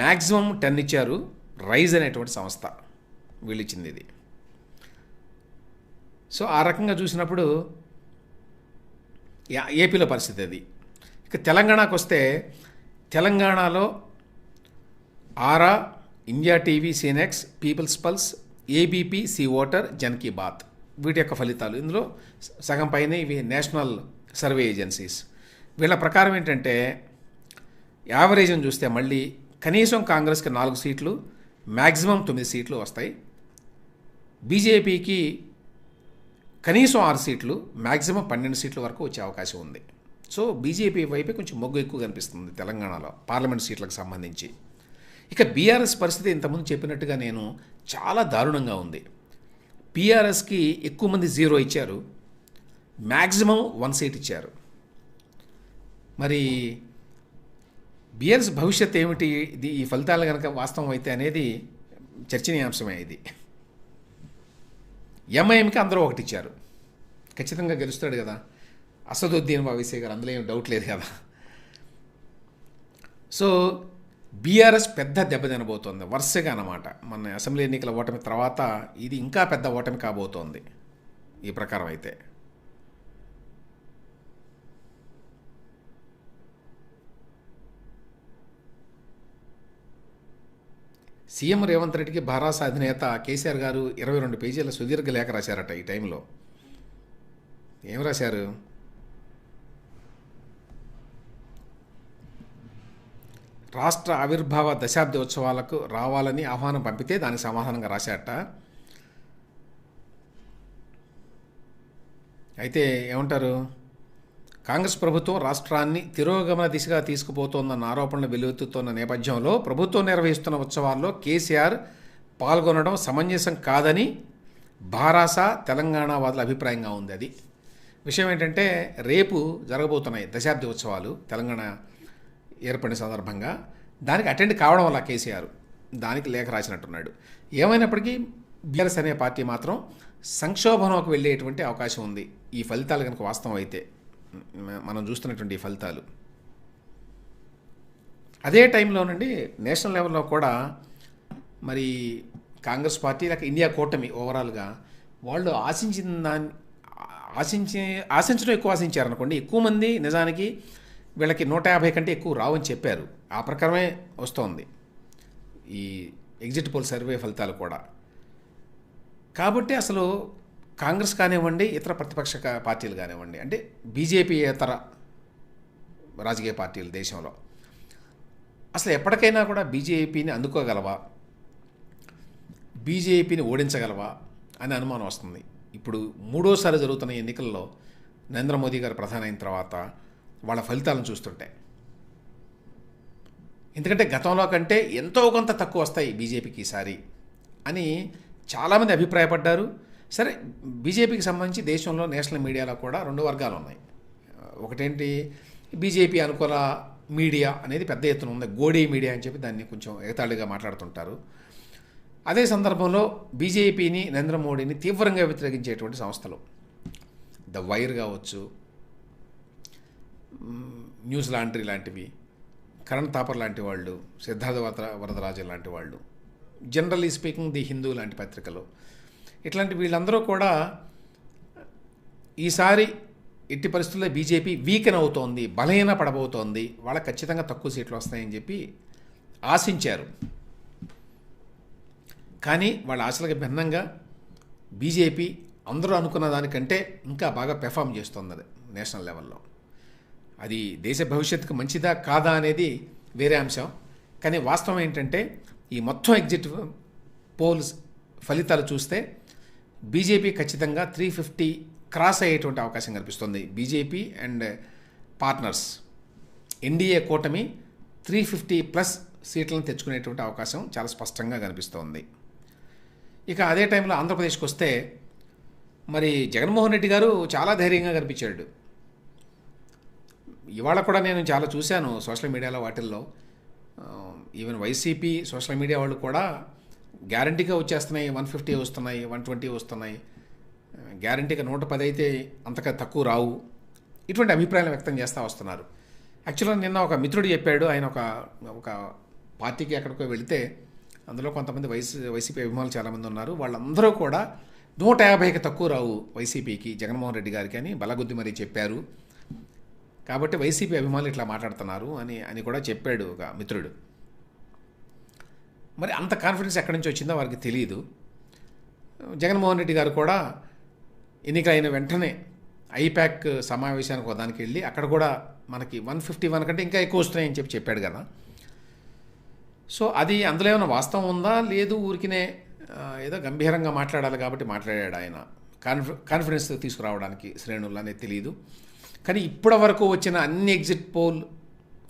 [SPEAKER 1] మ్యాక్సిమం 10 ఇచ్చారు రైజ్ అనేటువంటి సంస్థ, వీళ్ళు ఇచ్చింది ఇది. సో ఆ రకంగా చూసినప్పుడు ఏపీలో పరిస్థితి అది. ఇక తెలంగాణకు వస్తే తెలంగాణలో Aara, India TV, CNX, people's pulse, ABP, C voter, Jan Ki Baat, వీటి యొక్క ఫలితాలు. ఇందులో సగం పైన ఇవి నేషనల్ సర్వే ఏజెన్సీస్. వీళ్ళ ప్రకారం ఏంటంటే యావరేజ్ని చూస్తే మళ్ళీ కనీసం కాంగ్రెస్కి 4 సీట్లు, మ్యాక్సిమం 9 సీట్లు వస్తాయి. బీజేపీకి కనీసం 6 సీట్లు, మ్యాక్సిమం 12 సీట్ల వరకు వచ్చే అవకాశం ఉంది. సో బీజేపీ వైపే కొంచెం మొగ్గు ఎక్కువ కనిపిస్తుంది తెలంగాణలో పార్లమెంట్ సీట్లకు సంబంధించి. ఇక బీఆర్ఎస్ పరిస్థితి ఇంతకుముందు చెప్పినట్టుగా నేను చాలా దారుణంగా ఉంది. బీఆర్ఎస్కి ఎక్కువ మంది 0 ఇచ్చారు, మ్యాక్సిమం 1 సీట్ ఇచ్చారు. మరి బీఆర్ఎస్ భవిష్యత్ ఏమిటి, ఇది ఈ ఫలితాలు కనుక వాస్తవం అయితే అనేది చర్చనీయాంశమే. ఇది ఎంఐఎంకి అందరూ 1 ఇచ్చారు, ఖచ్చితంగా గెలుస్తాడు కదా అసదుద్దీన్ ఓవైసీ గారు, అందులో ఏం డౌట్ లేదు కదా. సో బీఆర్ఎస్ పెద్ద దెబ్బ తినబోతోంది వరుసగా అన్నమాట. మన అసెంబ్లీ ఎన్నికల ఓటమి తర్వాత ఇది ఇంకా పెద్ద ఓటమి కాబోతోంది ఈ ప్రకారం అయితే. సీఎం రేవంత్ రెడ్డికి భారాస అధినేత కేసీఆర్ గారు 22 పేజీల సుదీర్ఘ లేఖ రాశారట. ఈ టైంలో ఏం రాశారు? రాష్ట్ర ఆవిర్భావ దశాబ్ది ఉత్సవాలకు రావాలని ఆహ్వానం పంపితే దానికి సమాధానంగా రాశారట. అయితే ఏమంటారు, కాంగ్రెస్ ప్రభుత్వం రాష్ట్రాన్ని తిరోగమన దిశగా తీసుకుపోతోందన్న ఆరోపణలు వెలువెత్తుతున్న నేపథ్యంలో ప్రభుత్వం నిర్వహిస్తున్న ఉత్సవాల్లో కేసీఆర్ పాల్గొనడం సమంజసం కాదని భారాస తెలంగాణ వాదుల అభిప్రాయంగా ఉంది. అది విషయం ఏంటంటే రేపు జరగబోతున్నాయి దశాబ్ది ఉత్సవాలు తెలంగాణ ఏర్పడిన సందర్భంగా, దానికి అటెండ్ కావడం వల్ల కేసీఆర్ దానికి లేఖ రాసినట్టున్నాడు. ఏమైనప్పటికీ బీఆర్ఎస్ అనే పార్టీ మాత్రం సంక్షోభంలోకి వెళ్ళేటువంటి అవకాశం ఉంది ఈ ఫలితాలు కనుక వాస్తవం అయితే. మనం చూస్తున్నటువంటి ఫలితాలు అదే టైంలోనండి నేషనల్ లెవెల్లో కూడా మరి కాంగ్రెస్ పార్టీ లేక ఇండియా కూటమి ఓవరాల్గా వాళ్ళు ఆశించిన దాన్ని ఆశించడం ఎక్కువ ఆశించారనుకోండి. ఎక్కువ మంది నిజానికి వీళ్ళకి 150 కంటే ఎక్కువ రావని చెప్పారు. ఆ ప్రకారమే వస్తోంది ఈ ఎగ్జిట్ పోల్ సర్వే ఫలితాలు కూడా. కాబట్టి అసలు కాంగ్రెస్ కానివ్వండి, ఇతర ప్రతిపక్ష పార్టీలు కానివ్వండి, అంటే బీజేపీ ఇతర రాజకీయ పార్టీలు దేశంలో అసలు ఎప్పటికైనా కూడా బీజేపీని అందుకోగలవా, బీజేపీని ఓడించగలవా అని అనుమానం వస్తుంది. ఇప్పుడు మూడోసారి జరుగుతున్న ఎన్నికల్లో నరేంద్ర మోదీ గారు ప్రధాని అయిన తర్వాత వాళ్ళ ఫలితాలను చూస్తుంటే, ఎందుకంటే గతంలో కంటే ఎంతో కొంత తక్కువ వస్తాయి బీజేపీకి ఈసారి అని చాలామంది అభిప్రాయపడ్డారు. సరే, బీజేపీకి సంబంధించి దేశంలో నేషనల్ మీడియాలో కూడా రెండు వర్గాలు ఉన్నాయి. ఒకటేంటి, బీజేపీ అనుకూల మీడియా అనేది పెద్ద ఎత్తున ఉంది, గోడీ మీడియా అని చెప్పి దాన్ని కొంచెం ఎగతాళిగా మాట్లాడుతుంటారు. అదే సందర్భంలో బీజేపీని, నరేంద్ర మోడీని తీవ్రంగా వ్యతిరేకించేటువంటి సంస్థలు, ద వైర్ కావచ్చు, న్యూస్ లాండ్రీ లాంటివి, కరణ్ థాపర్ లాంటి వాళ్ళు, సిద్ధార్థ వరదరాజన్ లాంటి వాళ్ళు, జనరల్లీ స్పీకింగ్ ది హిందూ లాంటి పత్రికలు, ఇట్లాంటి వీళ్ళందరూ కూడా ఈసారి ఎట్టి పరిస్థితుల్లో బీజేపీ వీకెన్ అవుతోంది, బలహీన పడబోతోంది, వాళ్ళకి ఖచ్చితంగా తక్కువ సీట్లు వస్తాయని చెప్పి ఆశించారు. కానీ వాళ్ళ ఆశలకు భిన్నంగా బీజేపీ అందరూ అనుకున్న దానికంటే ఇంకా బాగా పెర్ఫామ్ చేస్తుంది అది నేషనల్ లెవెల్లో. అది దేశ భవిష్యత్తుకు మంచిదా కాదా అనేది వేరే అంశం. కానీ వాస్తవం ఏంటంటే ఈ మొత్తం ఎగ్జిట్ పోల్స్ ఫలితాలు చూస్తే బీజేపీ ఖచ్చితంగా 350 క్రాస్ అయ్యేటువంటి అవకాశం కనిపిస్తుంది. బీజేపీ అండ్ పార్ట్నర్స్ ఎన్డీఏ కూటమి 350+ సీట్లను తెచ్చుకునేటువంటి అవకాశం చాలా స్పష్టంగా కనిపిస్తోంది. ఇక అదే టైంలో ఆంధ్రప్రదేశ్కి వస్తే మరి జగన్మోహన్ రెడ్డి గారు చాలా ధైర్యంగా కనిపించాడు. ఇవాళ కూడా నేను చాలా చూశాను సోషల్ మీడియాలో, వాటిల్లో ఈవెన్ వైసీపీ సోషల్ మీడియా వాళ్ళు కూడా గ్యారంటీగా వచ్చేస్తున్నాయి, 150 వస్తున్నాయి, 120 వస్తున్నాయి, గ్యారంటీగా 110 అయితే అంతగా తక్కువ రావు, ఇటువంటి అభిప్రాయాలు వ్యక్తం చేస్తూ వస్తున్నారు. యాక్చువల్గా నిన్న ఒక మిత్రుడు చెప్పాడు, ఆయన ఒక పార్టీకి ఎక్కడికో వెళితే అందులో కొంతమంది వైసీపీ అభిమానులు చాలామంది ఉన్నారు, వాళ్ళందరూ కూడా 150కి తక్కువ రావు వైసీపీకి, జగన్మోహన్ రెడ్డి గారికి అని బలగుద్ది మరీ చెప్పారు. కాబట్టి వైసీపీ అభిమానులు ఇట్లా మాట్లాడుతున్నారు అని కూడా చెప్పాడు ఒక మిత్రుడు. మరి అంత కాన్ఫిడెన్స్ ఎక్కడి నుంచి వచ్చిందో వారికి తెలియదు. జగన్మోహన్ రెడ్డి గారు కూడా ఎన్నికలైన వెంటనే ఐపాక్ సమావేశానికి దానికి వెళ్ళి అక్కడ కూడా మనకి 151 కంటే ఇంకా ఎక్కువ వస్తున్నాయని చెప్పాడు కదా. సో అది అందులో ఏమైనా వాస్తవం ఉందా, లేదు ఊరికినే ఏదో గంభీరంగా మాట్లాడాలి కాబట్టి మాట్లాడాడు ఆయన, కాన్ఫిడెన్స్ తీసుకురావడానికి శ్రేణులు అనేది తెలియదు. కానీ ఇప్పటి వరకు వచ్చిన అన్ని ఎగ్జిట్ పోల్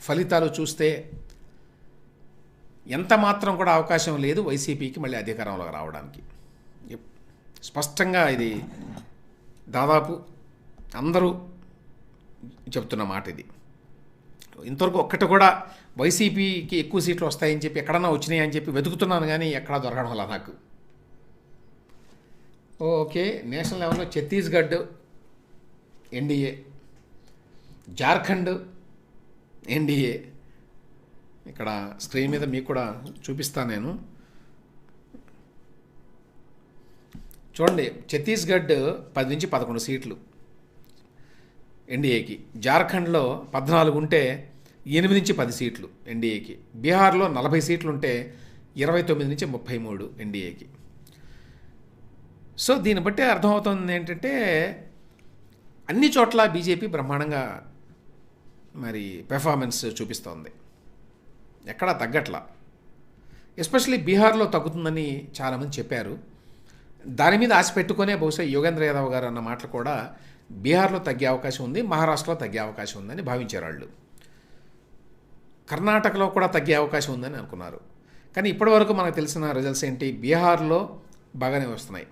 [SPEAKER 1] ఫలితాలు చూస్తే ఎంత మాత్రం కూడా అవకాశం లేదు వైసీపీకి మళ్ళీ అధికారంలోకి రావడానికి. స్పష్టంగా ఇది దాదాపు అందరూ చెప్తున్న మాట ఇది. ఇంతవరకు ఒక్కటి కూడా వైసీపీకి ఎక్కువ సీట్లు వస్తాయని చెప్పి ఎక్కడన్నా వచ్చినాయి అని చెప్పి వెతుకుతున్నాను, కానీ ఎక్కడా దొరకడం వల్ల నాకు. ఓకే, నేషనల్ లెవెల్లో ఛత్తీస్గఢ్ ఎన్డీఏ, జార్ఖండ్ ఎన్డీఏ, ఇక్కడ స్క్రీన్ మీద మీకు కూడా చూపిస్తాను నేను. చూడండి, ఛత్తీస్గఢ్ 10 నుంచి 11 సీట్లు ఎన్డీఏకి, జార్ఖండ్లో 14 ఉంటే 8 నుంచి 10 సీట్లు ఎన్డీఏకి, బీహార్లో 40 సీట్లు ఉంటే 29 నుంచి 33 ఎన్డీఏకి. సో దీన్ని బట్టి అర్థమవుతుంది ఏంటంటే అన్ని చోట్ల బీజేపీ బ్రహ్మాండంగా మరి పెర్ఫార్మెన్స్ చూపిస్తోంది, ఎక్కడా తగ్గట్లా. ఎస్పెషల్లీ బీహార్లో తగ్గుతుందని చాలామంది చెప్పారు. దాని మీద ఆశ పెట్టుకునే బహుశా యోగేంద్ర యాదవ్ గారు అన్న మాటలు కూడా బీహార్లో తగ్గే అవకాశం ఉంది, మహారాష్ట్రలో తగ్గే అవకాశం ఉందని భావించారు వాళ్ళు. కర్ణాటకలో కూడా తగ్గే అవకాశం ఉందని అనుకున్నారు. కానీ ఇప్పటివరకు మనకు తెలిసిన రిజల్ట్స్ ఏంటి, బీహార్లో బాగానే వస్తున్నాయి,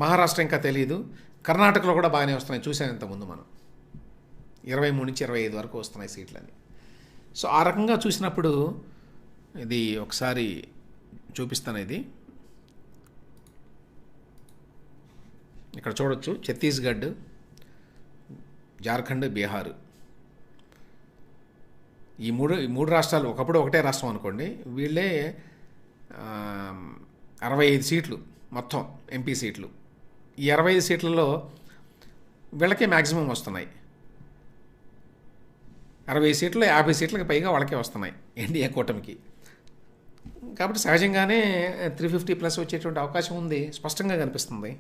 [SPEAKER 1] మహారాష్ట్ర ఇంకా తెలియదు, కర్ణాటకలో కూడా బాగానే వస్తున్నాయి. చూసాను ఇంతకుముందు మనం 23 నుంచి 25 వరకు వస్తున్నాయి సీట్లని. సో ఆ రకంగా చూసినప్పుడు ఇది ఒకసారి చూపిస్తాను. ఇది ఇక్కడ చూడొచ్చు, ఛత్తీస్గఢ్, జార్ఖండ్, బీహార్ ఈ మూడు రాష్ట్రాలు ఒకప్పుడు ఒకటే రాష్ట్రం అనుకోండి, వీళ్ళే 65 సీట్లు మొత్తం ఎంపీ సీట్లు. ఈ 65 సీట్లలో వీళ్ళకే మ్యాక్సిమం వస్తున్నాయి. 60 సీట్లు 50 సీట్లకు పైగా వాళ్ళకే వస్తున్నాయి ఎన్డీఏ కూటమికి. కాబట్టి సహజంగానే 350+ వచ్చేటువంటి అవకాశం ఉంది, స్పష్టంగా కనిపిస్తుంది.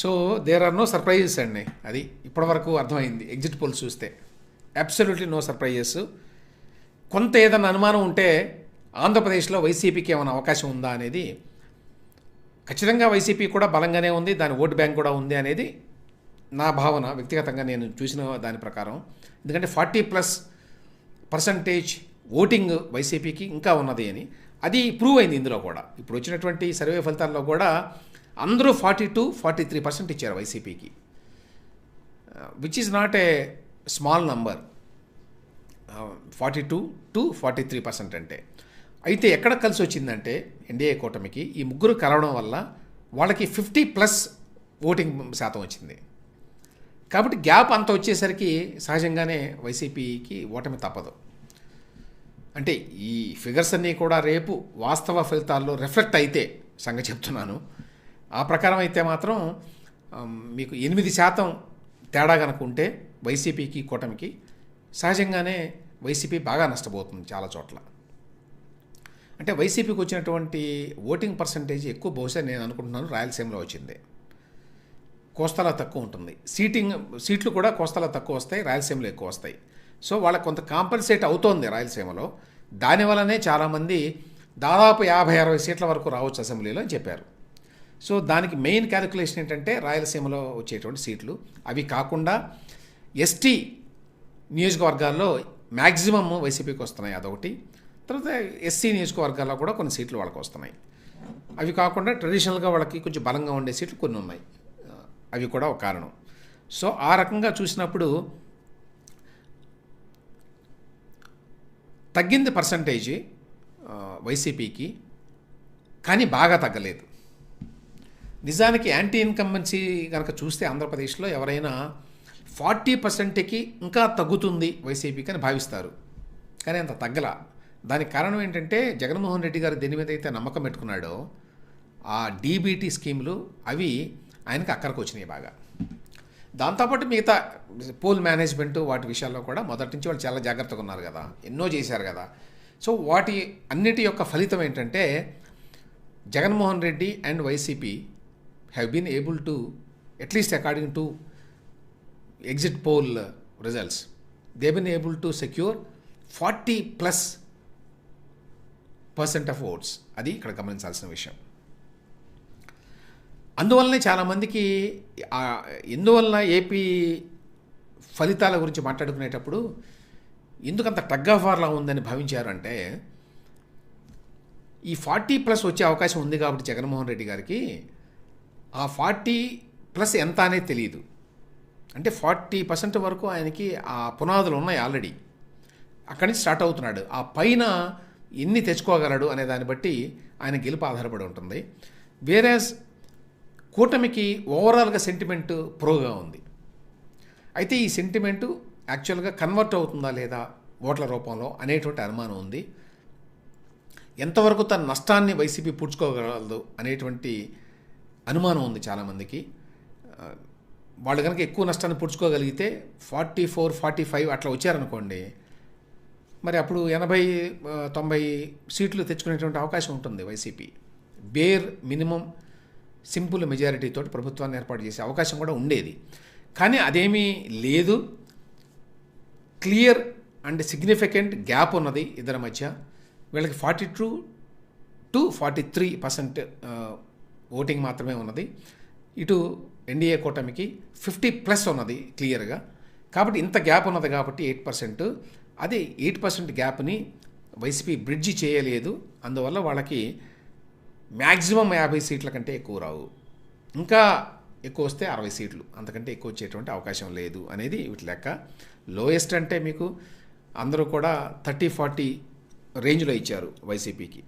[SPEAKER 1] So there are no surprises అండి, అది ఇప్పటివరకు అర్థమైంది. ఎగ్జిట్ పోల్స్ చూస్తే అబ్సల్యూట్లీ నో సర్ప్రైజెస్. కొంత ఏదైనా అనుమానం ఉంటే ఆంధ్రప్రదేశ్లో వైసీపీకి ఏమైనా అవకాశం ఉందా అనేది, ఖచ్చితంగా వైసీపీ కూడా బలంగానే ఉంది, దాని ఓటు బ్యాంక్ కూడా ఉంది అనేది నా భావన. వ్యక్తిగతంగా నేను చూసిన దాని ప్రకారం, ఎందుకంటే 40+% ఓటింగ్ వైసీపీకి ఇంకా ఉన్నది అని అది ప్రూవ్ అయింది ఇందులో కూడా. ఇప్పుడు వచ్చినటువంటి సర్వే ఫలితాల్లో కూడా అందరూ 42-43% ఇచ్చారు వైసీపీకి, which is not a small number. 42-43% అంటే. అయితే ఎక్కడ కలిసి వచ్చిందంటే ఎన్డీఏ కూటమికి ఈ ముగ్గురు కలవడం వల్ల వాళ్ళకి 50+ ఓటింగ్ శాతం వచ్చింది. కాబట్టి గ్యాప్ అంత వచ్చేసరికి సహజంగానే వైసీపీకి ఓటమి తప్పదు. అంటే ఈ ఫిగర్స్ అన్నీ కూడా రేపు వాస్తవ ఫలితాల్లో రిఫ్లెక్ట్ అయితే సంగతి చెప్తున్నాను. ఆ ప్రకారం అయితే మాత్రం మీకు 8% తేడా కనుక ఉంటే వైసీపీకి కూటమికి, సహజంగానే వైసీపీ బాగా నష్టపోతుంది చాలా చోట్ల. అంటే వైసీపీకి వచ్చినటువంటి ఓటింగ్ పర్సంటేజ్ ఎక్కువ బహుశా నేను అనుకుంటున్నాను రాయలసీమలో వచ్చింది, కోస్తాలో తక్కువ ఉంటుంది. సీట్లు కూడా కోస్తాలో తక్కువ వస్తాయి, రాయలసీమలో ఎక్కువ వస్తాయి. సో వాళ్ళకి కొంత కాంపన్సేట్ అవుతోంది రాయలసీమలో. దానివల్లనే చాలామంది దాదాపు 50-60 సీట్ల వరకు రావచ్చు అసెంబ్లీలో అని చెప్పారు. సో దానికి మెయిన్ క్యాలిక్యులేషన్ ఏంటంటే రాయలసీమలో వచ్చేటువంటి సీట్లు, అవి కాకుండా ఎస్టీ నియోజకవర్గాల్లో మ్యాక్సిమమ్ వైసీపీకి వస్తున్నాయి, అదొకటి. తర్వాత ఎస్సీ నియోజకవర్గాల్లో కూడా కొన్ని సీట్లు వాళ్ళకి వస్తున్నాయి. అవి కాకుండా ట్రెడిషనల్గా వాళ్ళకి కొంచెం బలంగా ఉండే సీట్లు కొన్ని ఉన్నాయి, అవి కూడా ఒక కారణం. సో ఆ రకంగా చూసినప్పుడు తగ్గింది పర్సంటేజ్ వైసీపీకి, కానీ బాగా తగ్గలేదు. నిజానికి యాంటీ ఇన్కంబెన్సీ కనుక చూస్తే ఆంధ్రప్రదేశ్లో ఎవరైనా 40%కి ఇంకా తగ్గుతుంది వైసీపీకి అని భావిస్తారు, కానీ అంత తగ్గల. దానికి కారణం ఏంటంటే జగన్మోహన్ రెడ్డి గారు దేని మీద అయితే నమ్మకం పెట్టుకున్నాడో ఆ డీబీటీ స్కీములు అవి ఆయనకు అక్కడికి వచ్చినాయి బాగా. దాంతోపాటు మిగతా పోల్ మేనేజ్మెంట్ వాటి విషయాల్లో కూడా మొదటి నుంచి వాళ్ళు చాలా జాగ్రత్తగా ఉన్నారు కదా, ఎన్నో చేశారు కదా. సో వాటి అన్నిటి యొక్క ఫలితం ఏంటంటే Jaganmohan Reddy and YCP have been able to, at least according to exit poll results, they been able to secure 40+% of votes. అది ఇక్కడ గమనించాల్సిన విషయం. అందువల్లనే చాలామందికి ఎందువలన ఏపీ ఫలితాల గురించి మాట్లాడుకునేటప్పుడు ఎందుకంత టగ్ ఆఫ్ వార్లా ఉందని భావించారంటే, ఈ 40+ వచ్చే అవకాశం ఉంది కాబట్టి జగన్మోహన్ రెడ్డి గారికి ఆ 40+ ఎంత అనేది తెలియదు. అంటే 40% వరకు ఆయనకి ఆ పునాదులు ఉన్నాయి ఆల్రెడీ, అక్కడి నుంచి స్టార్ట్ అవుతున్నాడు. ఆ పైన ఎన్ని తెచ్చుకోగలడు అనే దాన్ని బట్టి ఆయన గెలుపు ఆధారపడి ఉంటుంది. వేరేస్ కూటమికి ఓవరాల్గా సెంటిమెంటు ప్రోగా ఉంది. అయితే ఈ సెంటిమెంటు యాక్చువల్గా కన్వర్ట్ అవుతుందా లేదా ఓట్ల రూపంలో అనేటువంటి అనుమానం ఉంది. ఎంతవరకు తన నష్టాన్ని వైసీపీ పూడ్చుకోగలదు అనేటువంటి అనుమానం ఉంది చాలామందికి. వాళ్ళు కనుక ఎక్కువ నష్టాన్ని పూడ్చుకోగలిగితే 44-45 అట్లా వచ్చారనుకోండి, మరి అప్పుడు 80-90 సీట్లు తెచ్చుకునేటువంటి అవకాశం ఉంటుంది వైసీపీ. బేర్ మినిమం సింపుల్ మెజారిటీతో ప్రభుత్వాన్ని ఏర్పాటు చేసే అవకాశం కూడా ఉండేది. కానీ అదేమీ లేదు. క్లియర్ అండ్ సిగ్నిఫికెంట్ గ్యాప్ ఉన్నది ఇద్దరి మధ్య. వీళ్ళకి 42-43% ఓటింగ్ మాత్రమే ఉన్నది. ఇటు ఎన్డీఏ కూటమికి 50+ ఉన్నది క్లియర్గా. కాబట్టి ఇంత గ్యాప్ ఉన్నది కాబట్టి 8%, అది 8% గ్యాప్ని వైసీపీ బ్రిడ్జి చేయలేదు. అందువల్ల వాళ్ళకి మ్యాక్సిమం 50 సీట్ల కంటే ఎక్కువ రావు, ఇంకా ఎక్కువ వస్తే 60 సీట్లు, అంతకంటే ఎక్కువ వచ్చేటువంటి అవకాశం లేదు అనేది వీటి లెక్క. లోయెస్ట్ అంటే మీకు అందరూ కూడా 30-40 రేంజ్లో ఇచ్చారు వైసీపీకి.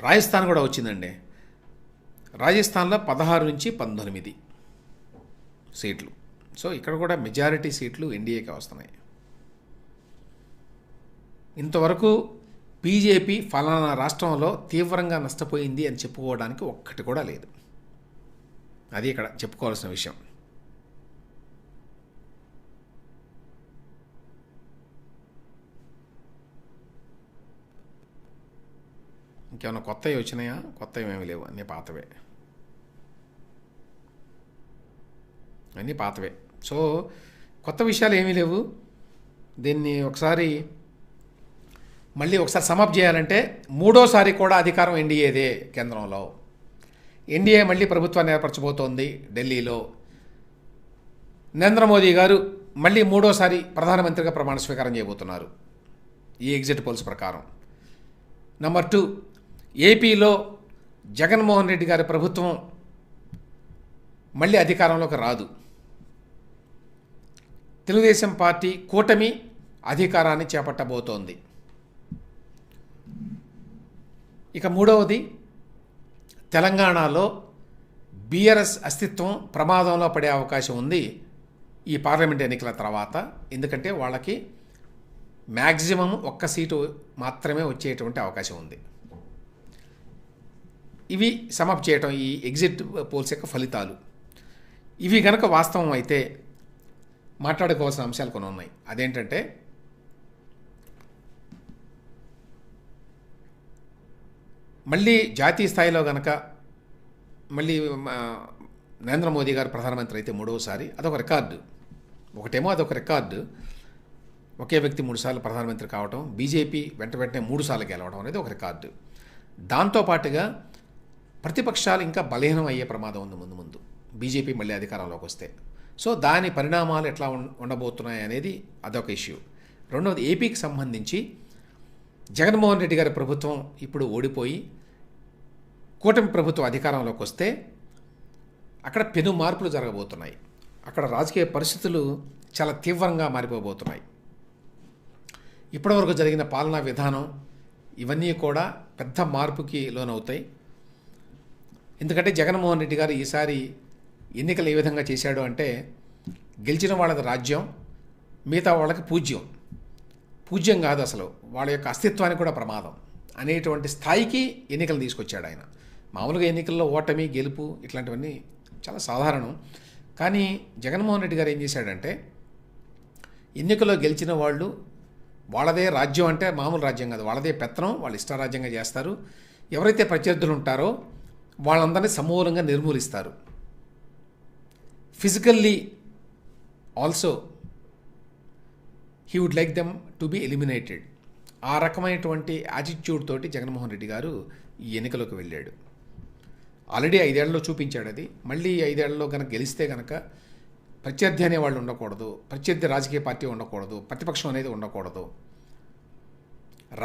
[SPEAKER 1] రాజస్థాన్ కూడా వచ్చిందండి. రాజస్థాన్లో 16 నుంచి 19 సీట్లు. సో ఇక్కడ కూడా మెజారిటీ సీట్లు ఎన్డీఏకి వస్తున్నాయి. ఇంతవరకు బీజేపీ ఫలానా రాష్ట్రంలో తీవ్రంగా నష్టపోయింది అని చెప్పుకోవడానికి ఒక్కటి కూడా లేదు. అది ఇక్కడ చెప్పుకోవాల్సిన విషయం. ఇంకేమైనా కొత్తవి వచ్చినాయా? కొత్తవి ఏమీ లేవు, అన్నీ పాతవే. సో కొత్త విషయాలు ఏమీ లేవు. దీన్ని మళ్ళీ ఒకసారి సమప్ చేయాలంటే మూడోసారి కూడా అధికారం ఎన్డీఏదే కేంద్రంలో. ఎన్డీఏ మళ్ళీ ప్రభుత్వాన్ని ఏర్పరచబోతోంది ఢిల్లీలో. నరేంద్ర మోదీ గారు మళ్ళీ మూడోసారి ప్రధానమంత్రిగా ప్రమాణ స్వీకారం చేయబోతున్నారు ఈ ఎగ్జిట్ పోల్స్ ప్రకారం. నెంబర్ 2, ఏపీలో జగన్మోహన్ రెడ్డి గారి ప్రభుత్వం మళ్ళీ అధికారంలోకి రాదు. తెలుగుదేశం పార్టీ కూటమి అధికారాన్ని చేపట్టబోతోంది. ఇక మూడవది, తెలంగాణలో బీఆర్ఎస్ అస్తిత్వం ప్రమాదంలో పడే అవకాశం ఉంది ఈ పార్లమెంట్ ఎన్నికల తర్వాత. ఎందుకంటే వాళ్ళకి మ్యాక్సిమం 1 సీటు మాత్రమే వచ్చేటువంటి అవకాశం ఉంది. ఇవి సమప్ చేయటం ఈ ఎగ్జిట్ పోల్స్ యొక్క ఫలితాలు. ఇవి గనక వాస్తవం అయితే మాట్లాడుకోవాల్సిన అంశాలు కొన్ని ఉన్నాయి. అదేంటంటే మళ్ళీ జాతీయ స్థాయిలో గనక మళ్ళీ నరేంద్ర మోదీ గారు ప్రధానమంత్రి అయితే మూడవసారి అదొక రికార్డు. అదొక రికార్డు. ఒకే వ్యక్తి 3 సార్లు ప్రధానమంత్రి కావడం, బీజేపీ వెంటనే 3 సార్లు గెలవడం అనేది ఒక రికార్డు. దాంతోపాటుగా ప్రతిపక్షాలు ఇంకా బలహీనం అయ్యే ప్రమాదం ఉంది ముందు బీజేపీ మళ్ళీ అధికారంలోకి వస్తే. సో దాని పరిణామాలు ఎట్లా ఉండబోతున్నాయి అనేది అదొక ఇష్యూ. రెండవది, ఏపీకి సంబంధించి జగన్మోహన్ రెడ్డి గారి ప్రభుత్వం ఇప్పుడు ఓడిపోయి కూటమి ప్రభుత్వం అధికారంలోకి వస్తే అక్కడ పెను మార్పులు జరగబోతున్నాయి. అక్కడ రాజకీయ పరిస్థితులు చాలా తీవ్రంగా మారిపోబోతున్నాయి. ఇప్పటివరకు జరిగిన పాలనా విధానం ఇవన్నీ కూడా పెద్ద మార్పుకి లోనవుతాయి. ఎందుకంటే జగన్మోహన్ రెడ్డి గారు ఈసారి ఎన్నికలు ఏ విధంగా చేశాడు అంటే, గెలిచిన వాళ్ళకి రాజ్యం, మిగతా వాళ్ళకి పూజ్యం కాదు, అసలు వాళ్ళ యొక్క అస్తిత్వానికి కూడా ప్రమాదం అనేటువంటి స్థాయికి ఎన్నికలు తీసుకొచ్చాడు ఆయన. మామూలుగా ఎన్నికల్లో ఓటమి గెలుపు ఇట్లాంటివన్నీ చాలా సాధారణం. కానీ జగన్మోహన్ రెడ్డి గారు ఏం చేశాడంటే, ఎన్నికల్లో గెలిచిన వాళ్ళు వాళ్ళదే రాజ్యం, అంటే మామూలు రాజ్యం కాదు, వాళ్ళదే పెత్తనం, వాళ్ళు ఇష్టారాజ్యంగా చేస్తారు. ఎవరైతే ప్రత్యర్థులు ఉంటారో వాళ్ళందరినీ సమూలంగా నిర్మూలిస్తారు. Physically also he would like them to be eliminated. ఆ రకమైనటువంటి యాటిట్యూడ్ తోటి జగన్మోహన్ రెడ్డి గారు ఈ ఎన్నికలోకి వెళ్ళాడు. ఆల్రెడీ 5 ఏళ్లలో చూపించాడు అది. మళ్ళీ 5 ఏళ్లలో కనుక గెలిస్తే కనుక ప్రత్యర్థి అనేవాళ్ళు ఉండకూడదు, ప్రత్యర్థి రాజకీయ పార్టీ ఉండకూడదు, ప్రతిపక్షం అనేది ఉండకూడదు.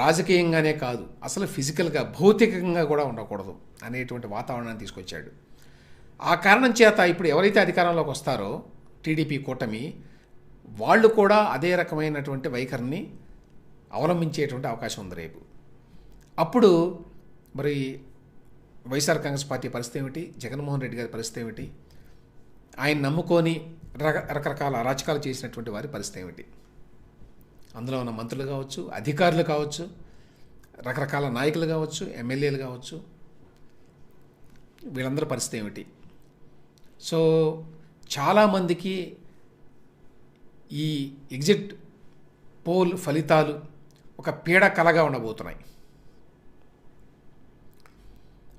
[SPEAKER 1] రాజకీయంగానే కాదు, అసలు ఫిజికల్గా భౌతికంగా కూడా ఉండకూడదు అనేటువంటి వాతావరణాన్ని తీసుకొచ్చాడు. ఆ కారణం చేత ఇప్పుడు ఎవరైతే అధికారంలోకి వస్తారో టీడీపీ కూటమి, వాళ్ళు కూడా అదే రకమైనటువంటి వైఖరిని అవలంబించేటువంటి అవకాశం ఉంది రేపు. అప్పుడు మరి వైఎస్ఆర్ కాంగ్రెస్ పార్టీ పరిస్థితి ఏమిటి, జగన్మోహన్ రెడ్డి గారి పరిస్థితి ఏమిటి, ఆయన నమ్ముకొని రకరకాల అరాచకాలు చేసినటువంటి వారి పరిస్థితి ఏమిటి, అందులో ఉన్న మంత్రులు కావచ్చు, అధికారులు కావచ్చు, రకరకాల నాయకులు కావచ్చు, ఎమ్మెల్యేలు కావచ్చు, వీళ్ళందరి పరిస్థితి ఏమిటి. సో చాలామందికి ఈ ఎగ్జిట్ పోల్ ఫలితాలు ఒక పీడ కలగా ఉండబోతున్నాయి.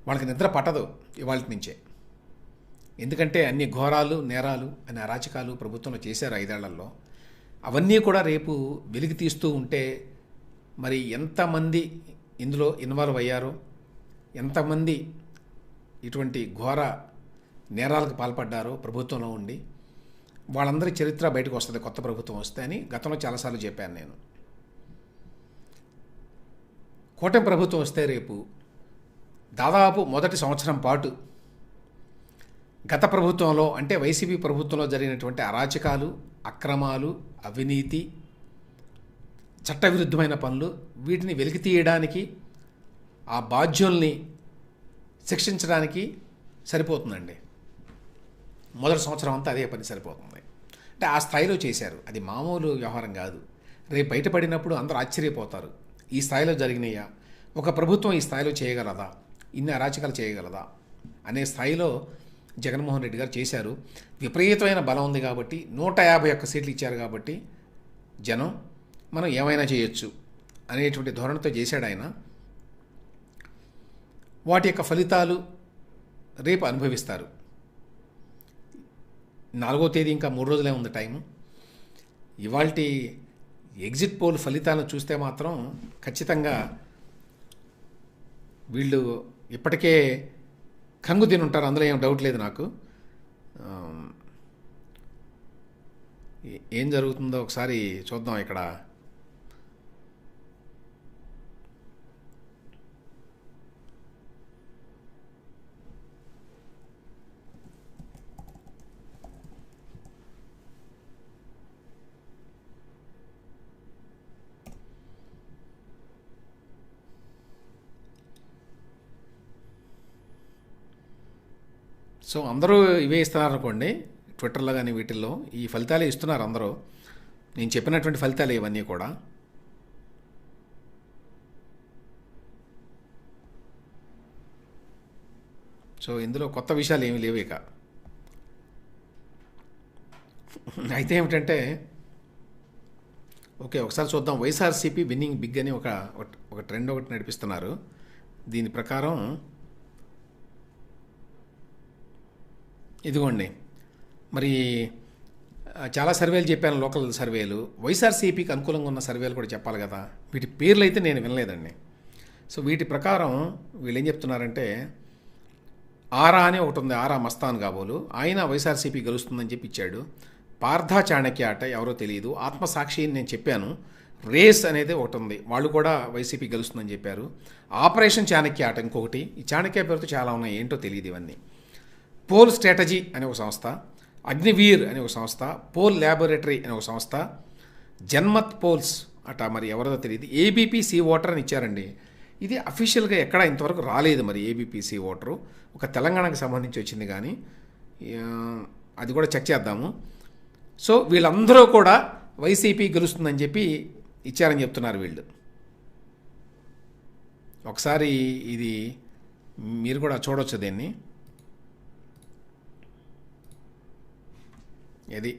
[SPEAKER 1] వాళ్ళకి నిద్ర పట్టదు ఇవాళ నుంచే. ఎందుకంటే అన్ని ఘోరాలు, నేరాలు, అన్ని అరాచకాలు ప్రభుత్వంలో చేశారు 5 ఏళ్లలో. అవన్నీ కూడా రేపు వెలికి తీస్తూ ఉంటే మరి ఎంతమంది ఇందులో ఇన్వాల్వ్ అయ్యారో, ఎంతమంది ఇటువంటి ఘోర నేరాలకు పాల్పడ్డారో ప్రభుత్వంలో ఉండి, వాళ్ళందరి చరిత్ర బయటకు వస్తుంది కొత్త ప్రభుత్వం వస్తే అని గతంలో చాలాసార్లు చెప్పాను నేను. కూటమి ప్రభుత్వం వస్తే రేపు దాదాపు మొదటి సంవత్సరం పాటు గత ప్రభుత్వంలో అంటే వైసీపీ ప్రభుత్వంలో జరిగినటువంటి అరాచకాలు, అక్రమాలు, అవినీతి, చట్టవిరుద్ధమైన పనులు, వీటిని వెలికి తీయడానికి, ఆ బాధ్యుల్ని శిక్షించడానికి సరిపోతుందండి. మొదటి సంవత్సరం అంతా అదే పని సరిపోతుంది. అంటే ఆ స్థాయిలో చేశారు. అది మామూలు వ్యవహారం కాదు. రేపు బయటపడినప్పుడు అందరూ ఆశ్చర్యపోతారు. ఈ స్థాయిలో జరిగినాయా, ఒక ప్రభుత్వం ఈ స్థాయిలో చేయగలదా, ఇన్ని అరాచకాలు చేయగలదా అనే స్థాయిలో జగన్మోహన్ రెడ్డి గారు చేశారు. విపరీతమైన బలం ఉంది కాబట్టి 151 సీట్లు ఇచ్చారు కాబట్టి జనం మనం ఏమైనా చేయొచ్చు అనేటువంటి ధోరణితో చేశాడు ఆయన. వాటి యొక్క ఫలితాలు రేపు అనుభవిస్తారు. 4వ తేదీ ఇంకా 3 రోజులే ఉంది టైము. ఇవాల్టి ఎగ్జిట్ పోల్ ఫలితాలను చూస్తే మాత్రం ఖచ్చితంగా వీళ్ళు ఇప్పటికే కంగు తిని ఉంటారు, అందులో ఏం డౌట్ లేదు నాకు. ఏం జరుగుతుందో ఒకసారి చూద్దాం ఇక్కడ. సో అందరూ ఇవే ఇస్తున్నారు అనుకోండి, ట్విట్టర్లో కానీ వీటిల్లో ఈ ఫలితాలే ఇస్తున్నారు అందరూ. నేను చెప్పినటువంటి ఫలితాలు ఇవన్నీ కూడా. సో ఇందులో కొత్త విషయాలు ఏమీ లేవు ఇక. అయితే ఏమిటంటే ఓకే, ఒకసారి చూద్దాం. వైఎస్ఆర్సీపీ విన్నింగ్ బిగ్ అని ఒక ట్రెండ్ ఒకటి నడిపిస్తున్నారు. దీని ప్రకారం ఇదిగోండి, మరి చాలా సర్వేలు చెప్పాను, లోకల్ సర్వేలు. వైఎస్ఆర్సీపీకి అనుకూలంగా ఉన్న సర్వేలు కూడా చెప్పాలి కదా. వీటి పేర్లు అయితే నేను వినలేదండి. సో వీటి ప్రకారం వీళ్ళు ఏం చెప్తున్నారంటే, ఆరా అని ఒకటి ఉంది, ఆరా మస్తాన్ కాబోలు, ఆయన వైఎస్ఆర్సీపీ గెలుస్తుందని చెప్పి ఇచ్చాడు. పార్థ చాణక్య అట ఎవరో తెలియదు. ఆత్మసాక్షి అని నేను చెప్పాను. రేస్ అనేది ఒకటి ఉంది, వాళ్ళు కూడా వైసీపీ గెలుస్తుందని చెప్పారు. ఆపరేషన్ చాణక్య అట ఇంకొకటి. ఈ చాణక్య పేరుతో చాలా ఉన్నాయి, ఏంటో తెలియదు ఇవన్నీ. పోల్ స్ట్రాటజీ అనే ఒక సంస్థ, అగ్నివీర్ అనే ఒక సంస్థ, పోల్ ల్యాబొరేటరీ అనే ఒక సంస్థ, జన్మత్ పోల్స్ అట మరి ఎవరిదో తెలియదు. ఏబీపీ సీ ఓటర్ అని ఇచ్చారండి. ఇది అఫీషియల్గా ఎక్కడా ఇంతవరకు రాలేదు. మరి ఏబీపీ సీ ఓటరు ఒక తెలంగాణకు సంబంధించి వచ్చింది, కానీ అది కూడా చెక్ చేద్దాము. సో వీళ్ళందరూ కూడా వైసీపీ గెలుస్తుందని చెప్పి ఇచ్చారని చెప్తున్నారు వీళ్ళు. ఒకసారి ఇది మీరు కూడా చూడవచ్చు దీన్ని. ఇది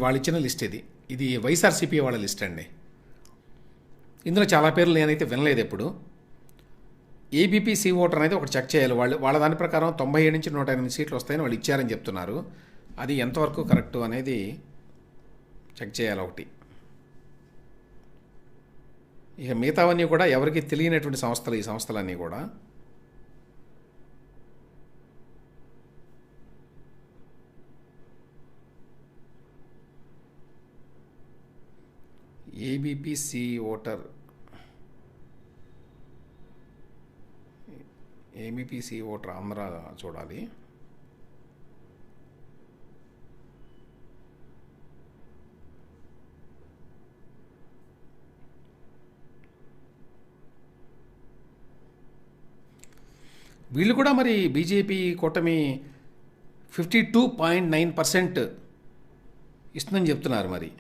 [SPEAKER 1] వాళ్ళు ఇచ్చిన లిస్ట్. ఇది వైఎస్ఆర్సీపీ వాళ్ళ లిస్ట్ అండి. ఇందులో చాలా పేర్లు నేనైతే వినలేదు ఎప్పుడు. ఏబీపీ సీ ఓటర్ అనేది ఒకటి చెక్ చేయాలి. వాళ్ళ దాని ప్రకారం 97 నుంచి 108 సీట్లు వస్తాయని వాళ్ళు ఇచ్చారని చెప్తున్నారు. అది ఎంతవరకు కరెక్టు అనేది చెక్ చేయాలి ఒకటి. ఇక మిగతావన్నీ కూడా ఎవరికి తెలియనటువంటి సంస్థలు, ఈ సంస్థలన్నీ కూడా. ఏబీపీసీ ఓటర్, ఏబీపీసీ ఓటర్ ఆంధ్ర చూడాలి. వీళ్ళు కూడా మరి బీజేపీ కూటమి 52.9% ఇస్తుందని చెప్తున్నారు. మరి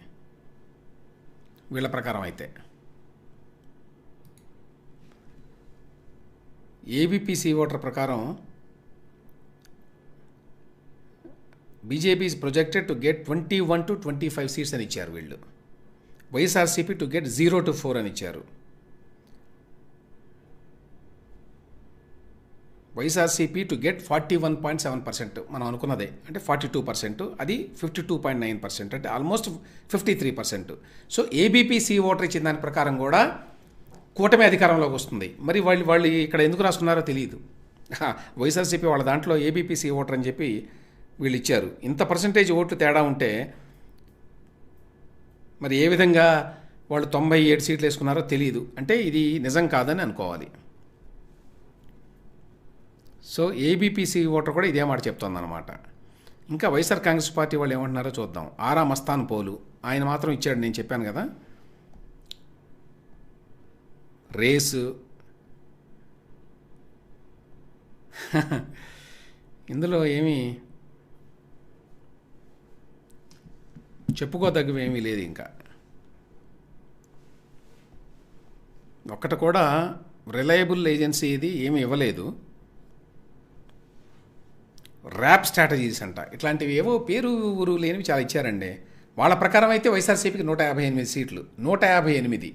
[SPEAKER 1] వీళ్ళ ప్రకారం అయితే ఏబీపీసీ ఓటర్ ప్రకారం BJP is projected to get 21 to 25 seats అని ఇచ్చారు వీళ్ళు. వైఎస్ఆర్సీపీ టు గెట్ 0 to 4 అని ఇచ్చారు. వైఎస్ఆర్సీపీ టు గెట్ 41.7%, మనం అనుకున్నదే, అంటే 42%, అది 52.9%, అంటే ఆల్మోస్ట్ 53%. సో ఏబీపీసీ ఓటర్ ఇచ్చిన దాని ప్రకారం కూడా కూటమి అధికారంలోకి వస్తుంది. మరి వాళ్ళు ఇక్కడ ఎందుకు రాసుకున్నారో తెలియదు. వైఎస్ఆర్సీపీ వాళ్ళ దాంట్లో ఏబీపీసీ ఓటర్ అని చెప్పి వీళ్ళు ఇచ్చారు. ఇంత పర్సంటేజ్ ఓట్లు తేడా ఉంటే మరి ఏ విధంగా వాళ్ళు 97 సీట్లు వేసుకున్నారో తెలియదు. అంటే ఇది నిజం కాదని అనుకోవాలి. సో ఏబీపీసీ ఓటర్ కూడా ఇదే మాట చెప్తుందన్నమాట. ఇంకా వైఎస్ఆర్ కాంగ్రెస్ పార్టీ వాళ్ళు ఏమంటున్నారో చూద్దాం. ఆరా మస్తాన్ పోలు ఆయన మాత్రం ఇచ్చాడు, నేను చెప్పాను కదా. రేసు ఇందులో ఏమీ చెప్పుకోదగ్గవి ఏమీ లేదు. ఇంకా ఒక్కటి కూడా రిలయబుల్ ఏజెన్సీ ఇది ఏమీ ఇవ్వలేదు. ర్యాప్ స్ట్రాటజీస్ అంట, ఇట్లాంటివి ఏవో పేరు ఊరు లేనివి చాలా ఇచ్చారండి. వాళ్ళ ప్రకారం అయితే వైఎస్ఆర్సీపీకి 158 సీట్లు, 158.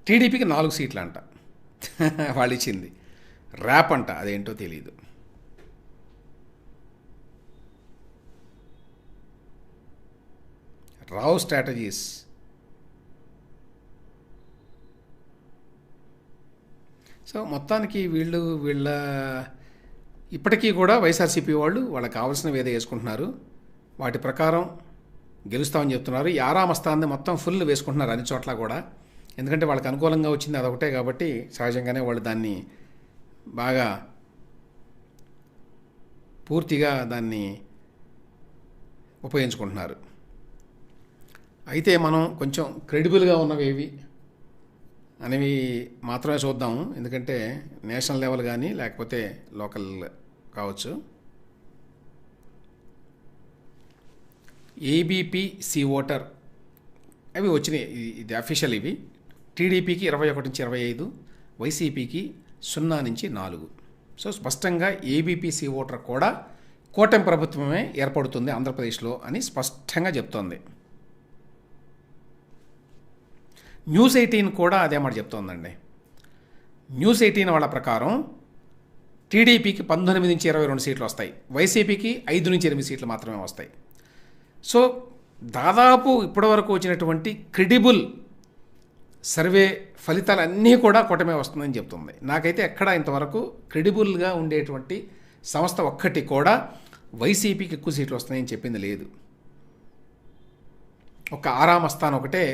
[SPEAKER 1] టీడీపీకి 4 సీట్లు అంట వాళ్ళు ఇచ్చింది. ర్యాప్ అంట, అదేంటో తెలీదు. రావ్ స్ట్రాటజీస్. సో మొత్తానికి వీళ్ళ ఇప్పటికీ కూడా వైఎస్ఆర్సీపీ వాళ్ళు వాళ్ళకి కావాల్సినవి ఏదో వేసుకుంటున్నారు, వాటి ప్రకారం గెలుస్తామని చెప్తున్నారు. ఈ ఆరామస్థాన్ని మొత్తం ఫుల్ వేసుకుంటున్నారు అన్ని చోట్ల కూడా. ఎందుకంటే వాళ్ళకి అనుకూలంగా వచ్చింది అదొకటే కాబట్టి సహజంగానే వాళ్ళు దాన్ని బాగా పూర్తిగా దాన్ని ఉపయోగించుకుంటున్నారు. అయితే మనం కొంచెం క్రెడిబుల్గా ఉన్నవి అనేవి మాత్రమే చూద్దాము. ఎందుకంటే నేషనల్ లెవెల్ కానీ లేకపోతే లోకల్ కావచ్చు. ఏబీపీ ఓటర్ అవి వచ్చినాయి, ఇది అఫీషియల్. ఇవి టీడీపీకి 21-25, వైసీపీకి 0-4. సో స్పష్టంగా ఏబీపీ ఓటర్ కూడా కూటమి ప్రభుత్వమే ఏర్పడుతుంది ఆంధ్రప్రదేశ్లో అని స్పష్టంగా చెప్తోంది. న్యూస్ 18 కూడా అదే మాట చెప్తోందండి. న్యూస్ 18 వాళ్ళ ప్రకారం టీడీపీకి 19-22 సీట్లు వస్తాయి, వైసీపీకి 5-8 సీట్లు మాత్రమే వస్తాయి. సో దాదాపు ఇప్పటివరకు వచ్చినటువంటి క్రెడిబుల్ సర్వే ఫలితాలన్నీ కూడా కూటమే వస్తుందని చెప్తుంది. నాకైతే ఎక్కడ ఇంతవరకు క్రెడిబుల్గా ఉండేటువంటి సంస్థ ఒక్కటి కూడా వైసీపీకి ఎక్కువ సీట్లు వస్తున్నాయని చెప్పింది లేదు. ఒక ఆరామస్థానం ఒకటే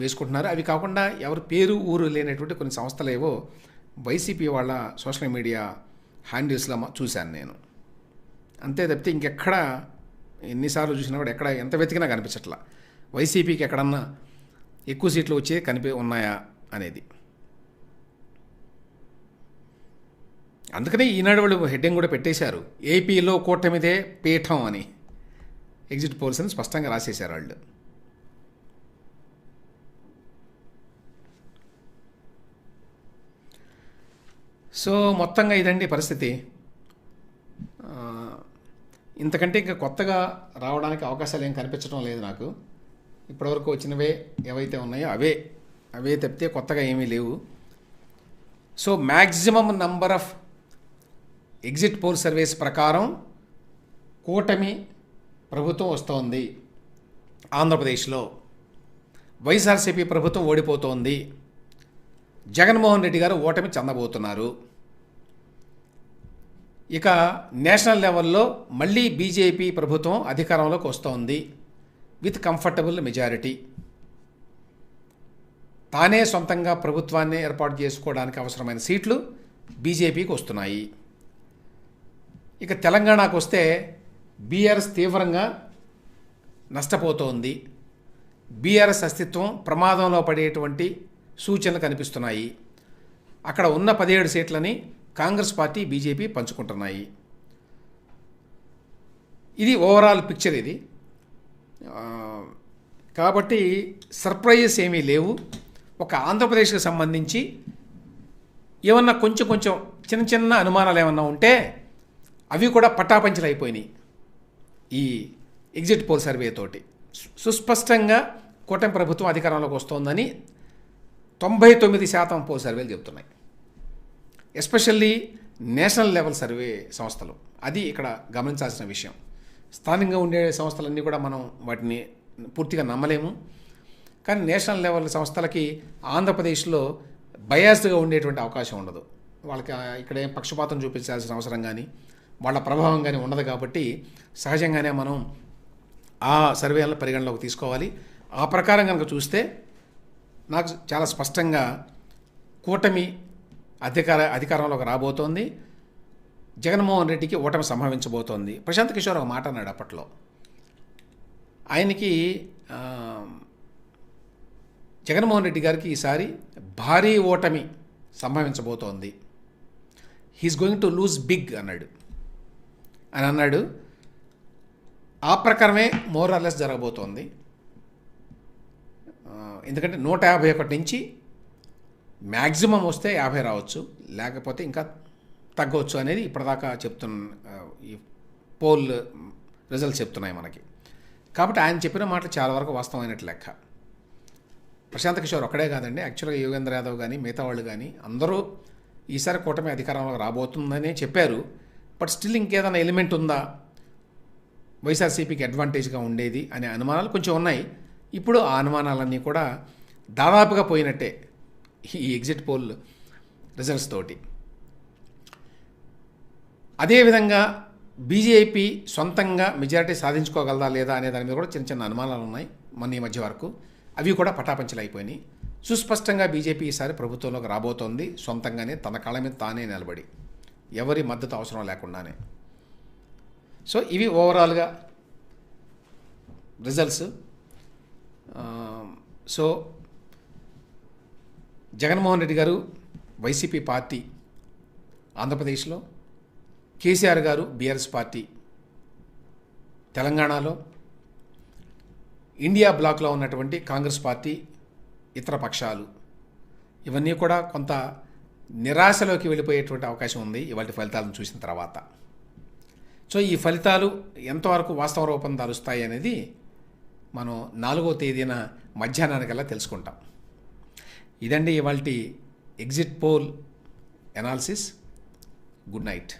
[SPEAKER 1] వేసుకుంటున్నారు. అవి కాకుండా ఎవరు పేరు ఊరు లేనటువంటి కొన్ని సంస్థలు ఏవో వైసీపీ వాళ్ళ సోషల్ మీడియా హ్యాండిల్స్లో చూశాను నేను. అంతే తప్పితే ఇంకెక్కడ ఎన్నిసార్లు చూసినా కూడా ఎక్కడ ఎంత వెతికినా కనిపించట్లా వైసీపీకి ఎక్కడన్నా ఎక్కువ సీట్లు వచ్చే ఉన్నాయా అనేది. అందుకనే ఈనాడు వాళ్ళు హెడ్డింగ్ కూడా పెట్టేశారు, ఏపీలో కూటమిదే పీఠం అని. ఎగ్జిట్ పోల్స్ అని స్పష్టంగా రాసేశారు వాళ్ళు. సో మొత్తంగా ఇదండి పరిస్థితి. ఇంతకంటే ఇంకా కొత్తగా రావడానికి అవకాశాలు ఏం కనిపించడం లేదు నాకు. ఇప్పటివరకు వచ్చినవే ఏవైతే ఉన్నాయో అవే తప్పితే కొత్తగా ఏమీ లేవు. So maximum number of exit poll surveys ప్రకారం కూటమి ప్రభుత్వం వస్తోంది ఆంధ్రప్రదేశ్లో. వైఎస్ఆర్సీపీ ప్రభుత్వం ఓడిపోతోంది. జగన్మోహన్ రెడ్డి గారు ఓటమి చెందబోతున్నారు. ఇక నేషనల్ లెవెల్లో మళ్ళీ బీజేపీ ప్రభుత్వం అధికారంలోకి వస్తోంది విత్ కంఫర్టబుల్ మెజారిటీ. తానే సొంతంగా ప్రభుత్వాన్ని ఏర్పాటు చేసుకోవడానికి అవసరమైన సీట్లు బీజేపీకి వస్తున్నాయి. ఇక తెలంగాణకు వస్తే బీఆర్ఎస్ తీవ్రంగా నష్టపోతోంది. బీఆర్ఎస్ అస్తిత్వం ప్రమాదంలో పడేటువంటి సూచనలు కనిపిస్తున్నాయి. అక్కడ ఉన్న 17 సీట్లని కాంగ్రెస్ పార్టీ బీజేపీ పంచుకుంటున్నాయి. ఇది ఓవరాల్ పిక్చర్ ఇది. కాబట్టి సర్ప్రైజెస్ ఏమీ లేవు. ఒక ఆంధ్రప్రదేశ్కి సంబంధించి ఏమన్నా కొంచెం చిన్న చిన్న అనుమానాలు ఏమన్నా ఉంటే అవి కూడా పటాపంచలు అయిపోయినాయి ఈ ఎగ్జిట్ పోల్ సర్వే తోటి. సుస్పష్టంగా కూటమి ప్రభుత్వం అధికారంలోకి వస్తోందని 99% పోల్ సర్వేలు చెబుతున్నాయి. ఎస్పెషల్లీ నేషనల్ లెవెల్ సర్వే సంస్థలు. అది ఇక్కడ గమనించాల్సిన విషయం. స్థానికంగా ఉండే సంస్థలన్నీ కూడా మనం వాటిని పూర్తిగా నమ్మలేము. కానీ నేషనల్ లెవెల్ సంస్థలకి ఆంధ్రప్రదేశ్లో బయాస్డ్గా ఉండేటువంటి అవకాశం ఉండదు. వాళ్ళకి ఇక్కడ ఏం పక్షపాతం చూపించాల్సిన అవసరం కానీ వాళ్ళ ప్రభావం కానీ ఉండదు. కాబట్టి సహజంగానే మనం ఆ సర్వేలను పరిగణలోకి తీసుకోవాలి. ఆ ప్రకారం కనుక చూస్తే నాకు చాలా స్పష్టంగా కూటమి అధికారంలోకి రాబోతోంది. జగన్మోహన్ రెడ్డికి ఓటమి సంభవించబోతోంది. ప్రశాంత్ కిషోర్ ఒక మాట అన్నాడు అప్పట్లో. ఆయనకి జగన్మోహన్ రెడ్డి గారికి ఈసారి భారీ ఓటమి సంభవించబోతోంది. He is going to lose big అన్నాడు. అని అన్నాడు. ఆ ప్రకారమే మోర్ ఆర్ లెస్ జరగబోతోంది. ఎందుకంటే 151 నుంచి మ్యాక్సిమం వస్తే 50 రావచ్చు, లేకపోతే ఇంకా తగ్గవచ్చు అనేది ఇప్పటిదాకా ఈ పోల్ రిజల్ట్స్ చెప్తున్నాయి మనకి. కాబట్టి ఆయన చెప్పిన మాటలు చాలా వరకు వాస్తవమైనట్లు లెక్క. ప్రశాంత్ కిషోర్ ఒక్కడే కాదండి, యాక్చువల్గా యోగేంద్ర యాదవ్ కానీ మిగతా వాళ్ళు కానీ అందరూ ఈసారి కూటమి అధికారంలో రాబోతుందని చెప్పారు. బట్ స్టిల్ ఇంకేదైనా ఎలిమెంట్ ఉందా వైఎస్ఆర్సీపీకి అడ్వాంటేజ్గా ఉండేది అనే అనుమానాలు కొంచెం ఉన్నాయి. ఇప్పుడు ఆ అనుమానాలన్నీ కూడా దాదాపుగా పోయినట్టే ఈ ఎగ్జిట్ పోల్ రిజల్ట్స్ తోటి. అదేవిధంగా బీజేపీ సొంతంగా మెజారిటీ సాధించుకోగలదా లేదా అనే దాని మీద కూడా చిన్న చిన్న అనుమానాలు ఉన్నాయి మొన్న ఈ మధ్య వరకు. అవి కూడా పటాపంచలు అయిపోయినాయి. సుస్పష్టంగా బీజేపీ ఈసారి ప్రభుత్వంలోకి రాబోతోంది, సొంతంగానే తన కాళ్ళ మీద తానే నిలబడి, ఎవరి మద్దతు అవసరం లేకుండానే. సో ఇవి ఓవరాల్గా రిజల్ట్స్. సో జగన్మోహన్ రెడ్డి గారు వైసీపీ పార్టీ ఆంధ్రప్రదేశ్లో, కేసీఆర్ గారు బీఆర్ఎస్ పార్టీ తెలంగాణలో, ఇండియా బ్లాక్లో ఉన్నటువంటి కాంగ్రెస్ పార్టీ, ఇతర పక్షాలు ఇవన్నీ కూడా కొంత నిరాశలోకి వెళ్ళిపోయేటువంటి అవకాశం ఉంది ఇవాళ ఫలితాలను చూసిన తర్వాత. సో ఈ ఫలితాలు ఎంతవరకు వాస్తవ రూపం దాలుస్తాయి అనేది మనం 4వ తేదీన మధ్యాహ్నానికల్లా తెలుసుకుంటాం. ఇదండి ఇవాల్టి exit poll analysis. Good night.